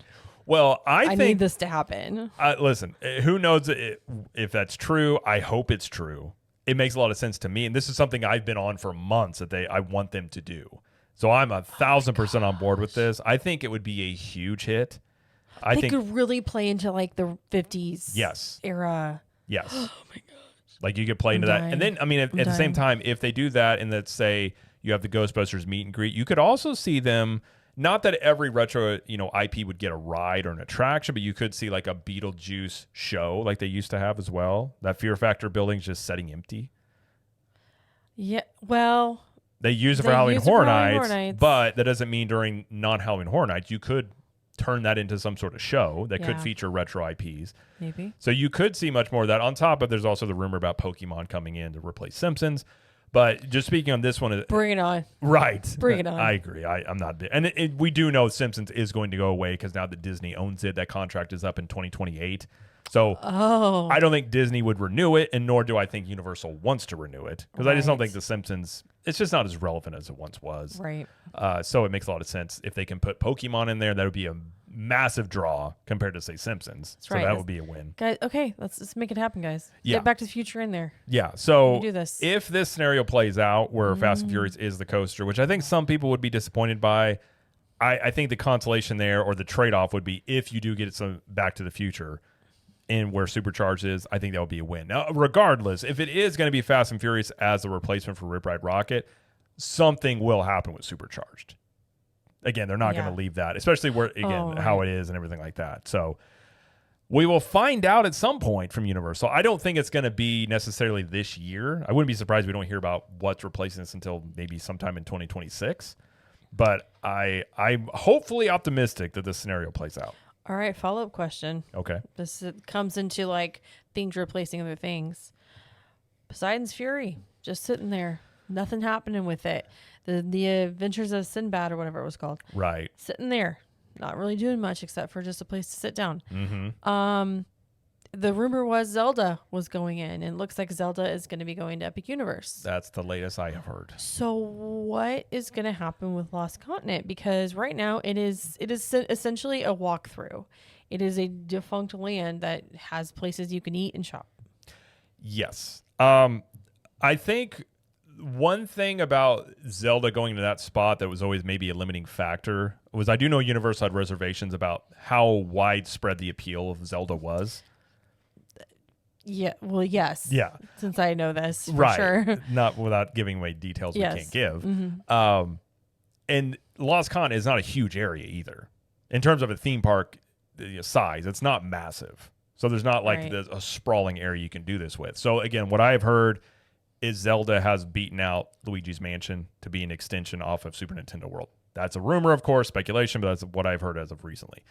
Speaker 1: Well, I
Speaker 2: need
Speaker 1: think
Speaker 2: this to happen.
Speaker 1: Listen, who knows if that's true? I hope it's true. It makes a lot of sense to me, and this is something I've been on for months that I want them to do. So I'm 1,000% on board with this. I think it would be a huge hit. I think
Speaker 2: could really play into like the 50s era.
Speaker 1: Yes.
Speaker 2: Oh my gosh.
Speaker 1: Like you could play into that. And then, I mean, at the same time, if they do that and let's say you have the Ghostbusters meet and greet, you could also see them, not that every retro, IP would get a ride or an attraction, but you could see like a Beetlejuice show like they used to have as well. That Fear Factor building's just sitting empty.
Speaker 2: Yeah, well,
Speaker 1: they use it for Halloween Horror Nights, but that doesn't mean during non-Halloween Horror Nights you could turn that into some sort of show that could feature retro IPs.
Speaker 2: Maybe.
Speaker 1: So you could see much more of that. On top of, there's also the rumor about Pokemon coming in to replace Simpsons. But just speaking on this one,
Speaker 2: bring it on.
Speaker 1: Right.
Speaker 2: Bring it on.
Speaker 1: I agree. I'm not. And we do know Simpsons is going to go away because now that Disney owns it, that contract is up in 2028. So I don't think Disney would renew it, and nor do I think Universal wants to renew it because I just don't think The Simpsons, it's just not as relevant as it once was.
Speaker 2: Right.
Speaker 1: So it makes a lot of sense. If they can put Pokemon in there, that would be a massive draw compared to, say, Simpsons.
Speaker 2: That's
Speaker 1: so
Speaker 2: right.
Speaker 1: that would be a win.
Speaker 2: Guys, okay, let's make it happen, guys.
Speaker 1: Yeah.
Speaker 2: Get Back to the Future in there.
Speaker 1: Yeah. So
Speaker 2: do this.
Speaker 1: If this scenario plays out where Fast and Furious is the coaster, which I think some people would be disappointed by, I think the consolation there or the trade-off would be if you do get some Back to the Future and where Supercharged is, I think that would be a win. Now, regardless, if it is going to be Fast and Furious as a replacement for Rip Ride Rocket, something will happen with Supercharged. Again, they're not going to leave that, especially where, again, how it is and everything like that. So we will find out at some point from Universal. I don't think it's going to be necessarily this year. I wouldn't be surprised if we don't hear about what's replacing this until maybe sometime in 2026. But I'm hopefully optimistic that this scenario plays out.
Speaker 2: All right, follow-up question.
Speaker 1: Okay.
Speaker 2: This comes into like things replacing other things. Poseidon's Fury, just sitting there. Nothing happening with it. The Adventures of Sinbad or whatever it was called.
Speaker 1: Right.
Speaker 2: Sitting there. Not really doing much except for just a place to sit down.
Speaker 1: Mm-hmm.
Speaker 2: The rumor was Zelda was going in, and it looks like Zelda is going to be going to Epic Universe.
Speaker 1: That's the latest I have heard.
Speaker 2: So what is going to happen with Lost Continent? Because right now it is essentially a walkthrough. It is a defunct land that has places you can eat and shop.
Speaker 1: Yes. I think one thing about Zelda going to that spot that was always maybe a limiting factor was I do know Universal had reservations about how widespread the appeal of Zelda was.
Speaker 2: Yeah. Well, yes.
Speaker 1: Yeah.
Speaker 2: Since I know this, for
Speaker 1: right.
Speaker 2: sure.
Speaker 1: Not without giving away details we can't give.
Speaker 2: Mm-hmm.
Speaker 1: And Lost Con is not a huge area either. In terms of a theme park size, it's not massive. So there's not like a sprawling area you can do this with. So again, what I've heard is Zelda has beaten out Luigi's Mansion to be an extension off of Super Nintendo World. That's a rumor, of course, speculation, but that's what I've heard as of recently.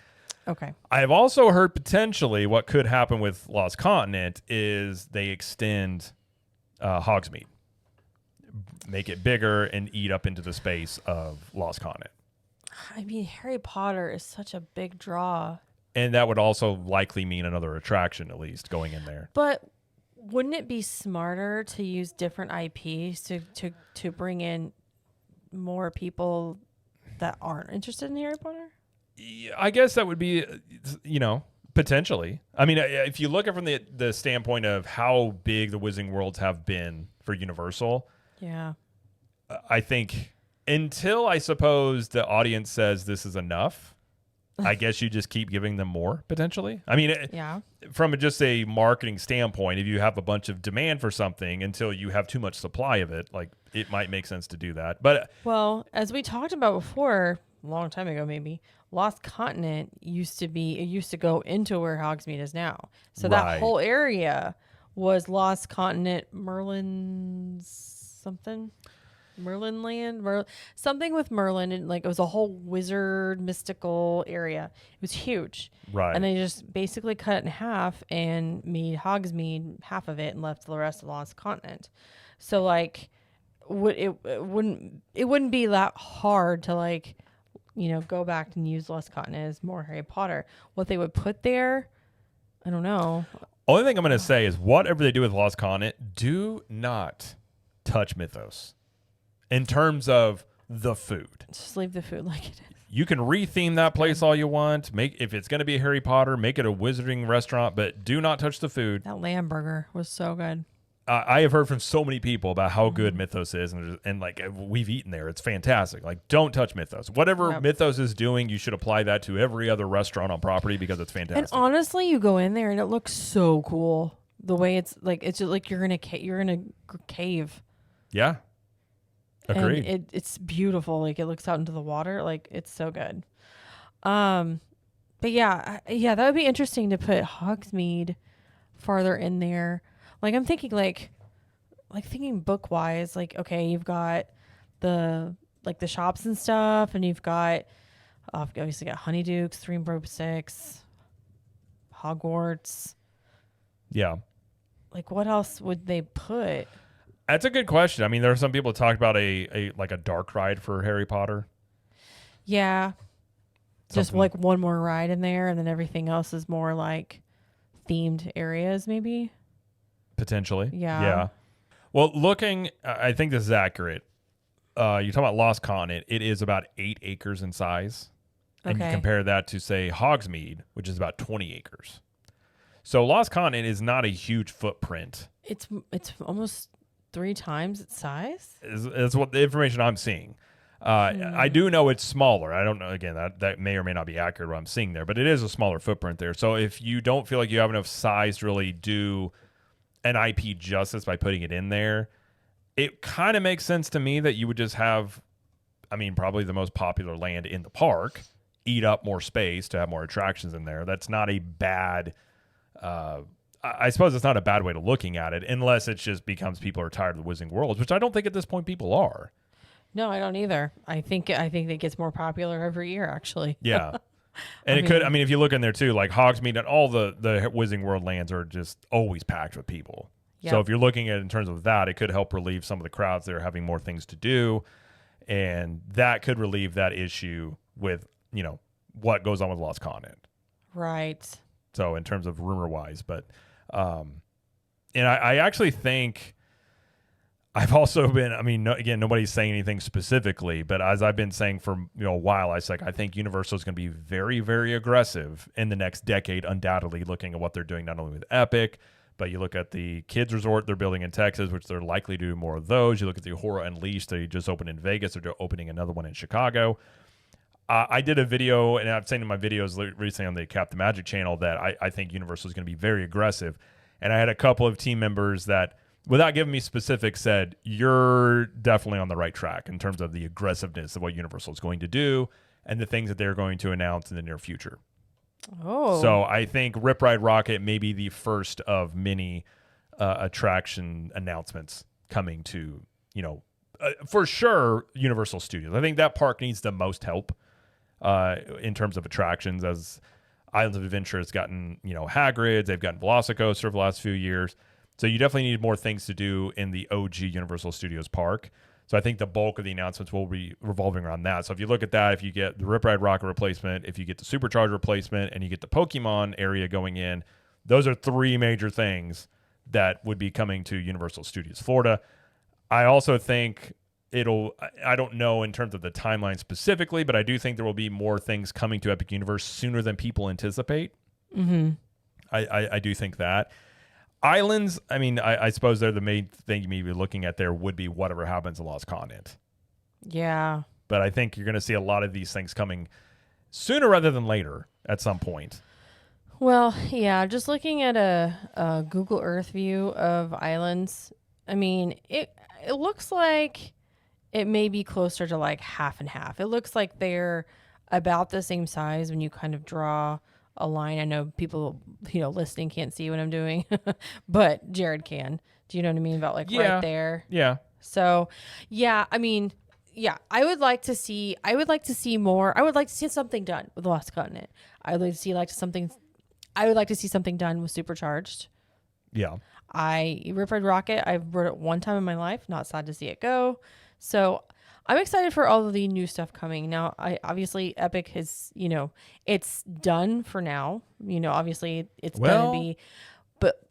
Speaker 2: Okay.
Speaker 1: I have also heard potentially what could happen with Lost Continent is they extend Hogsmeade, make it bigger and eat up into the space of Lost Continent.
Speaker 2: I mean, Harry Potter is such a big draw.
Speaker 1: And that would also likely mean another attraction, at least, going in there.
Speaker 2: But wouldn't it be smarter to use different IPs to bring in more people that aren't interested in Harry Potter?
Speaker 1: I guess that would be, potentially. I mean, if you look at it from the standpoint of how big the Wizarding Worlds have been for Universal, I think until I suppose the audience says this is enough, I guess you just keep giving them more, potentially. I mean, from just a marketing standpoint, if you have a bunch of demand for something until you have too much supply of it, like it might make sense to do that. But
Speaker 2: well, as we talked about before, a long time ago maybe, Lost Continent used to go into where Hogsmeade is now. So that whole area was Lost Continent, Merlin Land, something with Merlin, and like it was a whole wizard mystical area. It was huge,
Speaker 1: right?
Speaker 2: And they just basically cut it in half and made Hogsmeade half of it and left the rest of Lost Continent. So like, it wouldn't be that hard to like, go back and use Lost Continent as more Harry Potter. What they would put there, I don't know.
Speaker 1: Only thing I'm going to say is whatever they do with Lost Continent, do not touch Mythos in terms of the food.
Speaker 2: Just leave the food like it is.
Speaker 1: You can retheme that place all you want. If it's going to be Harry Potter, make it a wizarding restaurant, but do not touch the food.
Speaker 2: That lamb burger was so good.
Speaker 1: I have heard from so many people about how good Mythos is, and like we've eaten there. It's fantastic. Like, don't touch Mythos. Whatever Mythos is doing, you should apply that to every other restaurant on property because it's fantastic.
Speaker 2: And honestly, you go in there and it looks so cool. The way it's just like you're in a cave.
Speaker 1: Yeah, agreed.
Speaker 2: And it's beautiful. Like, it looks out into the water. Like, it's so good. But yeah, that would be interesting to put Hogsmeade farther in there. Like, I'm thinking like thinking book wise, like, okay, you've got the shops and stuff, and you've got obviously got Honeydukes, Three and Broke Six, Hogwarts.
Speaker 1: Yeah.
Speaker 2: Like, what else would they put?
Speaker 1: That's a good question. I mean, there are some people that talk about a dark ride for Harry Potter.
Speaker 2: Yeah. Just like one more ride in there, and then everything else is more like themed areas, maybe.
Speaker 1: Potentially.
Speaker 2: Yeah.
Speaker 1: Well, I think this is accurate. You're talking about Lost Continent. It is about 8 acres in size. And you compare that to, say, Hogsmeade, which is about 20 acres. So Lost Continent is not a huge footprint.
Speaker 2: It's almost 3 times its size?
Speaker 1: Is what the information I'm seeing. I do know it's smaller. I don't know. Again, that may or may not be accurate what I'm seeing there, but it is a smaller footprint there. So if you don't feel like you have enough size to really do an IP justice by putting it in there, it kind of makes sense to me that you would just have, I mean, probably the most popular land in the park, eat up more space to have more attractions in there. That's not a bad, I suppose it's not a bad way to looking at it, unless it just becomes people are tired of the Wizarding Worlds, which I don't think at this point people are.
Speaker 2: No, I don't either. I think it gets more popular every year, actually.
Speaker 1: Yeah. And if you look in there too, like Hogsmeade and all the Wizarding World lands are just always packed with people. Yep. So if you're looking at it in terms of that, it could help relieve some of the crowds that are having more things to do. And that could relieve that issue with, what goes on with Lost Continent.
Speaker 2: Right.
Speaker 1: So in terms of rumor wise, but, and I actually think I've also been, again, nobody's saying anything specifically, but as I've been saying for a while, I think Universal is going to be very, very aggressive in the next decade, undoubtedly, looking at what they're doing not only with Epic, but you look at the kids resort they're building in Texas, which they're likely to do more of those. You look at the Horror Unleashed, they just opened in Vegas, they're opening another one in Chicago. I did a video, and I've seen in my videos recently on the Captain Magic channel that I think Universal is going to be very aggressive. And I had a couple of team members that, without giving me specifics, said, you're definitely on the right track in terms of the aggressiveness of what Universal is going to do and the things that they're going to announce in the near future.
Speaker 2: Oh.
Speaker 1: So I think Rip Ride Rockit may be the first of many attraction announcements coming to, for sure, Universal Studios. I think that park needs the most help in terms of attractions, as Islands of Adventure has gotten, Hagrid's, they've gotten Velocicoaster for the last few years. So you definitely need more things to do in the OG Universal Studios park. So I think the bulk of the announcements will be revolving around that. So if you look at that, if you get the Rip Ride Rockit replacement, if you get the Supercharged replacement, and you get the Pokemon area going in, those are 3 major things that would be coming to Universal Studios Florida. I also think I don't know in terms of the timeline specifically, but I do think there will be more things coming to Epic Universe sooner than people anticipate.
Speaker 2: Mm-hmm.
Speaker 1: I do think that. Islands, I suppose they're the main thing you may be looking at there would be whatever happens in Lost Continent.
Speaker 2: Yeah.
Speaker 1: But I think you're going to see a lot of these things coming sooner rather than later at some point.
Speaker 2: Well, yeah, just looking at a Google Earth view of islands, it looks like it may be closer to like half and half. It looks like they're about the same size when you kind of draw a line. I know people, listening can't see what I'm doing, but Jared can. Do you know what I mean? About right there.
Speaker 1: Yeah.
Speaker 2: So, yeah, I would like to see more. I would like to see something done with Lost Continent. I would like to see something done with Supercharged.
Speaker 1: Yeah.
Speaker 2: Rip Ride Rockit, I've rode it one time in my life. Not sad to see it go. So I'm excited for all of the new stuff coming. Now, obviously Epic has, it's done for now. Obviously it's going to be, but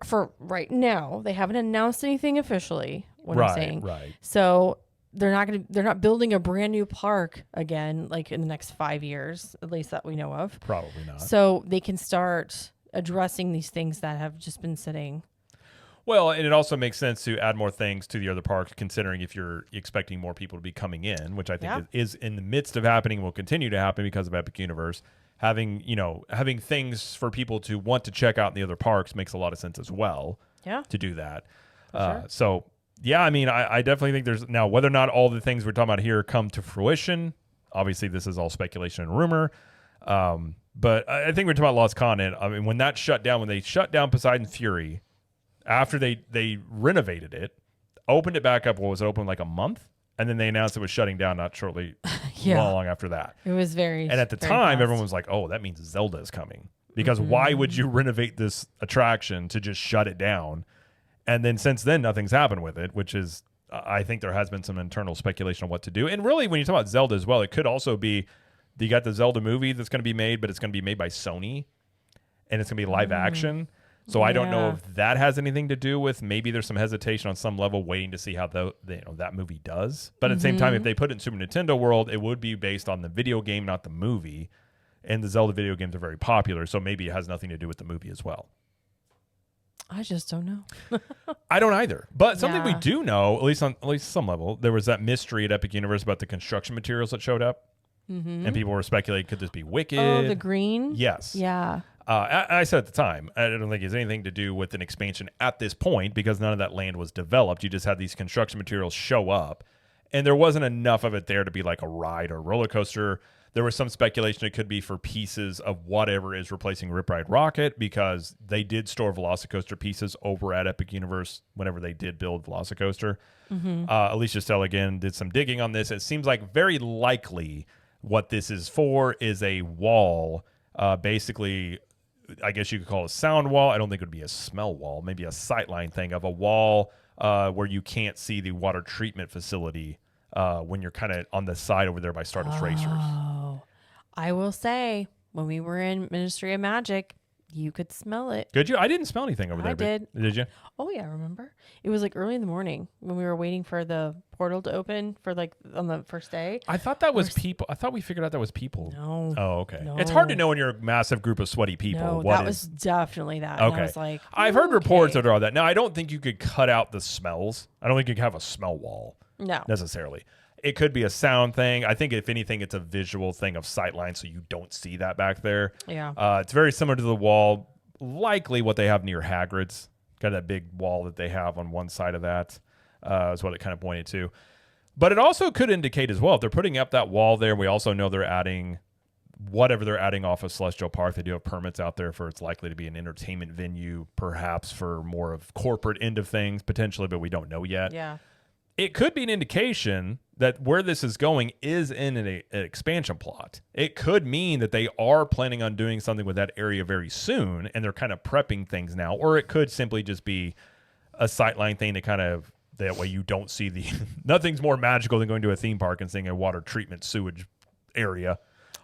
Speaker 2: for right now, they haven't announced anything officially. What I'm saying,
Speaker 1: right.
Speaker 2: So they're not building a brand new park again, like in the next 5 years, at least that we know of.
Speaker 1: Probably not.
Speaker 2: So they can start addressing these things that have just been sitting.
Speaker 1: Well, and it also makes sense to add more things to the other parks, considering if you're expecting more people to be coming in, which I think is in the midst of happening, will continue to happen because of Epic Universe. Having things for people to want to check out in the other parks makes a lot of sense as well.
Speaker 2: Yeah.
Speaker 1: To do that.
Speaker 2: Sure.
Speaker 1: So, yeah, I mean, I definitely think there's now whether or not all the things we're talking about here come to fruition. Obviously, this is all speculation and rumor. But I think we're talking about Lost Continent. I mean, when that shut down, when they shut down Poseidon Fury, after they renovated it, opened it back up, what was it, open like a month? And then they announced it was shutting down not shortly long after that.
Speaker 2: It was very
Speaker 1: And at the time, everyone was like, oh, that means Zelda is coming. Because why would you renovate this attraction to just shut it down? And then since then, nothing's happened with it, which is, I think there has been some internal speculation on what to do. And really, when you talk about Zelda as well, it could also be, you got the Zelda movie that's going to be made, but it's going to be made by Sony. And it's going to be live action. So I don't know if that has anything to do with, maybe there's some hesitation on some level waiting to see how that movie does. But at the same time, if they put it in Super Nintendo world, it would be based on the video game, not the movie. And the Zelda video games are very popular, so maybe it has nothing to do with the movie as well.
Speaker 2: I just don't know.
Speaker 1: I don't either. But something we do know, at least some level, there was that mystery at Epic Universe about the construction materials that showed up. And people were speculating, could this be Wicked?
Speaker 2: Oh, the green?
Speaker 1: Yes.
Speaker 2: Yeah.
Speaker 1: I said at the time, I don't think it has anything to do with an expansion at this point because none of that land was developed. You just had these construction materials show up, and there wasn't enough of it there to be like a ride or roller coaster. There was some speculation it could be for pieces of whatever is replacing Rip Ride Rocket because they did store Velocicoaster pieces over at Epic Universe whenever they did build Velocicoaster. Alicia Stella, again, did some digging on this. It seems like very likely what this is for is a wall, basically, I guess you could call it a sound wall. I don't think it would be a smell wall, maybe a sightline thing of a wall where you can't see the water treatment facility when you're kind of on the side over there by Stardust Racers.
Speaker 2: Oh, I will say, when we were in Ministry of Magic, you could smell it.
Speaker 1: Could you? I didn't smell anything over there.
Speaker 2: I did.
Speaker 1: Did you?
Speaker 2: Oh, yeah, I remember. It was like early in the morning when we were waiting for the portal to open for like on the first day.
Speaker 1: I thought that was people. I thought we figured out that was people.
Speaker 2: No.
Speaker 1: Oh, okay.
Speaker 2: No.
Speaker 1: It's hard to know when you're a massive group of sweaty people.
Speaker 2: No, that was definitely that.
Speaker 1: Okay.
Speaker 2: And I was like,
Speaker 1: I've heard reports that are all that. Now, I don't think you could cut out the smells. I don't think you could have a smell wall.
Speaker 2: No.
Speaker 1: Necessarily. It could be a sound thing. I think if anything, it's a visual thing of sightline, so you don't see that back there.
Speaker 2: Yeah.
Speaker 1: It's very similar to the wall, likely what they have near Hagrid's. Got that big wall that they have on one side of that is what it kind of pointed to. But it also could indicate as well, if they're putting up that wall there, we also know they're adding whatever they're adding off of Celestial Park. They do have permits out there for it's likely to be an entertainment venue, perhaps for more of corporate end of things, potentially, but we don't know yet.
Speaker 2: Yeah.
Speaker 1: It could be an indication that where this is going is in an expansion plot. It could mean that they are planning on doing something with that area very soon, and they're kind of prepping things now. Or it could simply just be a sightline thing to kind of, that way you don't see the, nothing's more magical than going to a theme park and seeing a water treatment sewage area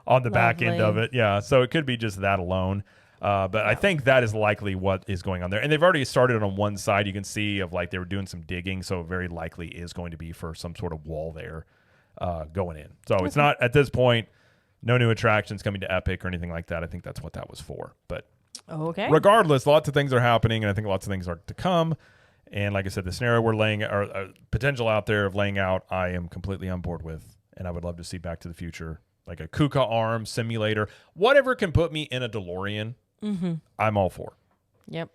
Speaker 1: on the back end of it. Yeah, so it could be just that alone. But I think that is likely what is going on there. And they've already started on one side. You can see of like they were doing some digging, so it very likely is going to be for some sort of wall there going in. So it's not, at this point, no new attractions coming to Epic or anything like that. I think that's what that was for. But regardless, lots of things are happening, and I think lots of things are to come. And like I said, the scenario we're laying, or potential out there of laying out, I am completely on board with. And I would love to see Back to the Future, like a Kuka arm simulator, whatever can put me in a DeLorean. I'm all for.
Speaker 2: Yep.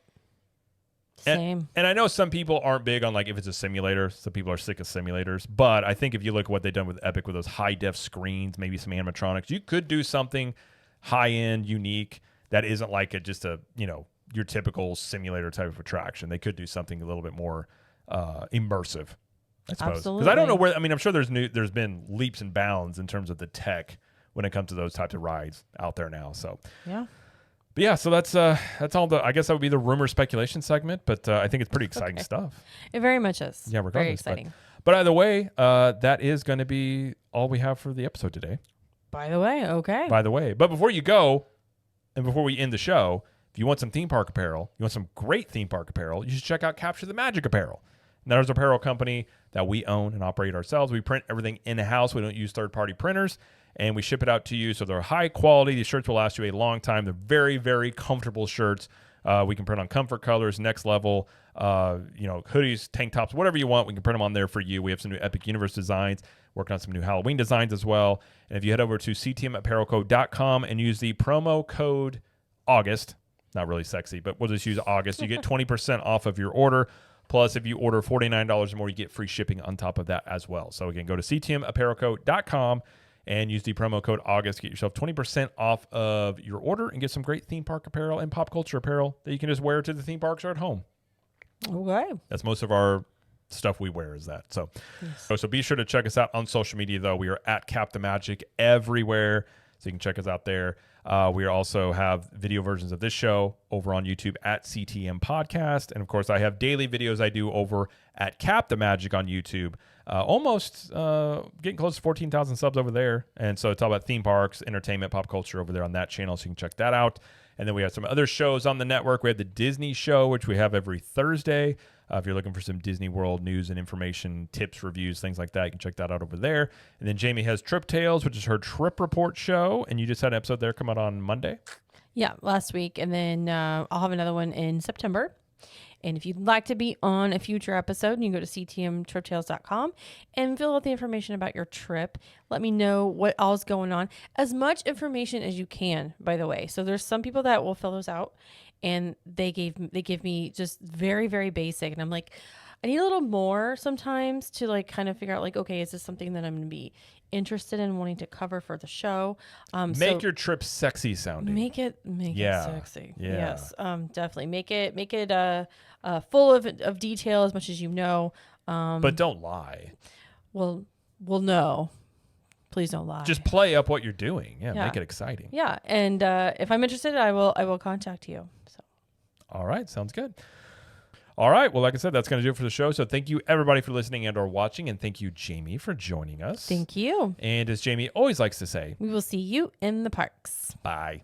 Speaker 2: Same.
Speaker 1: And I know some people aren't big on like if it's a simulator. Some people are sick of simulators. But I think if you look at what they've done with Epic with those high def screens, maybe some animatronics, you could do something high end, unique that isn't like just a your typical simulator type of attraction. They could do something a little bit more immersive, I suppose. Because I don't know where. I mean, I'm sure there's been leaps and bounds in terms of the tech when it comes to those types of rides out there now. So
Speaker 2: yeah.
Speaker 1: But yeah, so that's all the, I guess that would be the rumor speculation segment, but I think it's pretty exciting stuff.
Speaker 2: It very much is.
Speaker 1: Yeah, regardless.
Speaker 2: Very exciting.
Speaker 1: But either way, that is going to be all we have for the episode today.
Speaker 2: By the way, okay.
Speaker 1: By the way. But before you go, and before we end the show, if you want some theme park apparel, you want some great theme park apparel, you should check out Capture the Magic Apparel. And that is an apparel company that we own and operate ourselves. We print everything in-house. We don't use third-party printers, and we ship it out to you. So they're high quality. These shirts will last you a long time. They're very, very comfortable shirts. We can print on comfort colors, next level, hoodies, tank tops, whatever you want. We can print them on there for you. We have some new Epic Universe designs, working on some new Halloween designs as well. And if you head over to ctmapparelco.com and use the promo code August, not really sexy, but we'll just use August, you get 20% off of your order. Plus, if you order $49 or more, you get free shipping on top of that as well. So again, go to ctmapparelco.com and use the promo code August. Get yourself 20% off of your order and get some great theme park apparel and pop culture apparel that you can just wear to the theme parks or at home.
Speaker 2: Okay.
Speaker 1: That's most of our stuff we wear is that. So, yes. So be sure to check us out on social media, though. We are at Cap the Magic everywhere, so you can check us out there. We also have video versions of this show over on YouTube at CTM Podcast. And, of course, I have daily videos I do over at Cap the Magic on YouTube. Almost getting close to 14,000 subs over there. And so it's all about theme parks, entertainment, pop culture over there on that channel, so you can check that out. And then we have some other shows on the network. We have the Disney Show, which we have every Thursday. If you're looking for some Disney World news and information, tips, reviews, things like that, you can check that out over there. And then Jamie has Trip Tales, which is her trip report show. And you just had an episode there come out on Monday.
Speaker 2: Yeah, last week. And then I'll have another one in September. And if you'd like to be on a future episode, you can go to ctmtriptales.com and fill out the information about your trip. Let me know what all's going on. As much information as you can, by the way. So there's some people that will fill those out, and they give me just very, very basic. And I'm like, I need a little more sometimes to like kind of figure out like, okay, is this something that I'm going to be interested in wanting to cover for the show?
Speaker 1: Make your trip sexy sounding.
Speaker 2: Make it sexy.
Speaker 1: Yeah.
Speaker 2: Yes, definitely. Make it full of detail as much as you know.
Speaker 1: But don't lie.
Speaker 2: Well, no. Please don't lie.
Speaker 1: Just play up what you're doing. Yeah, make it exciting.
Speaker 2: Yeah, and if I'm interested, I will contact you. So.
Speaker 1: All right, sounds good. All right, well, like I said, that's going to do it for the show. So thank you, everybody, for listening and or watching, and thank you, Jamie, for joining us.
Speaker 2: Thank you.
Speaker 1: And as Jamie always likes to say,
Speaker 2: we will see you in the parks.
Speaker 1: Bye.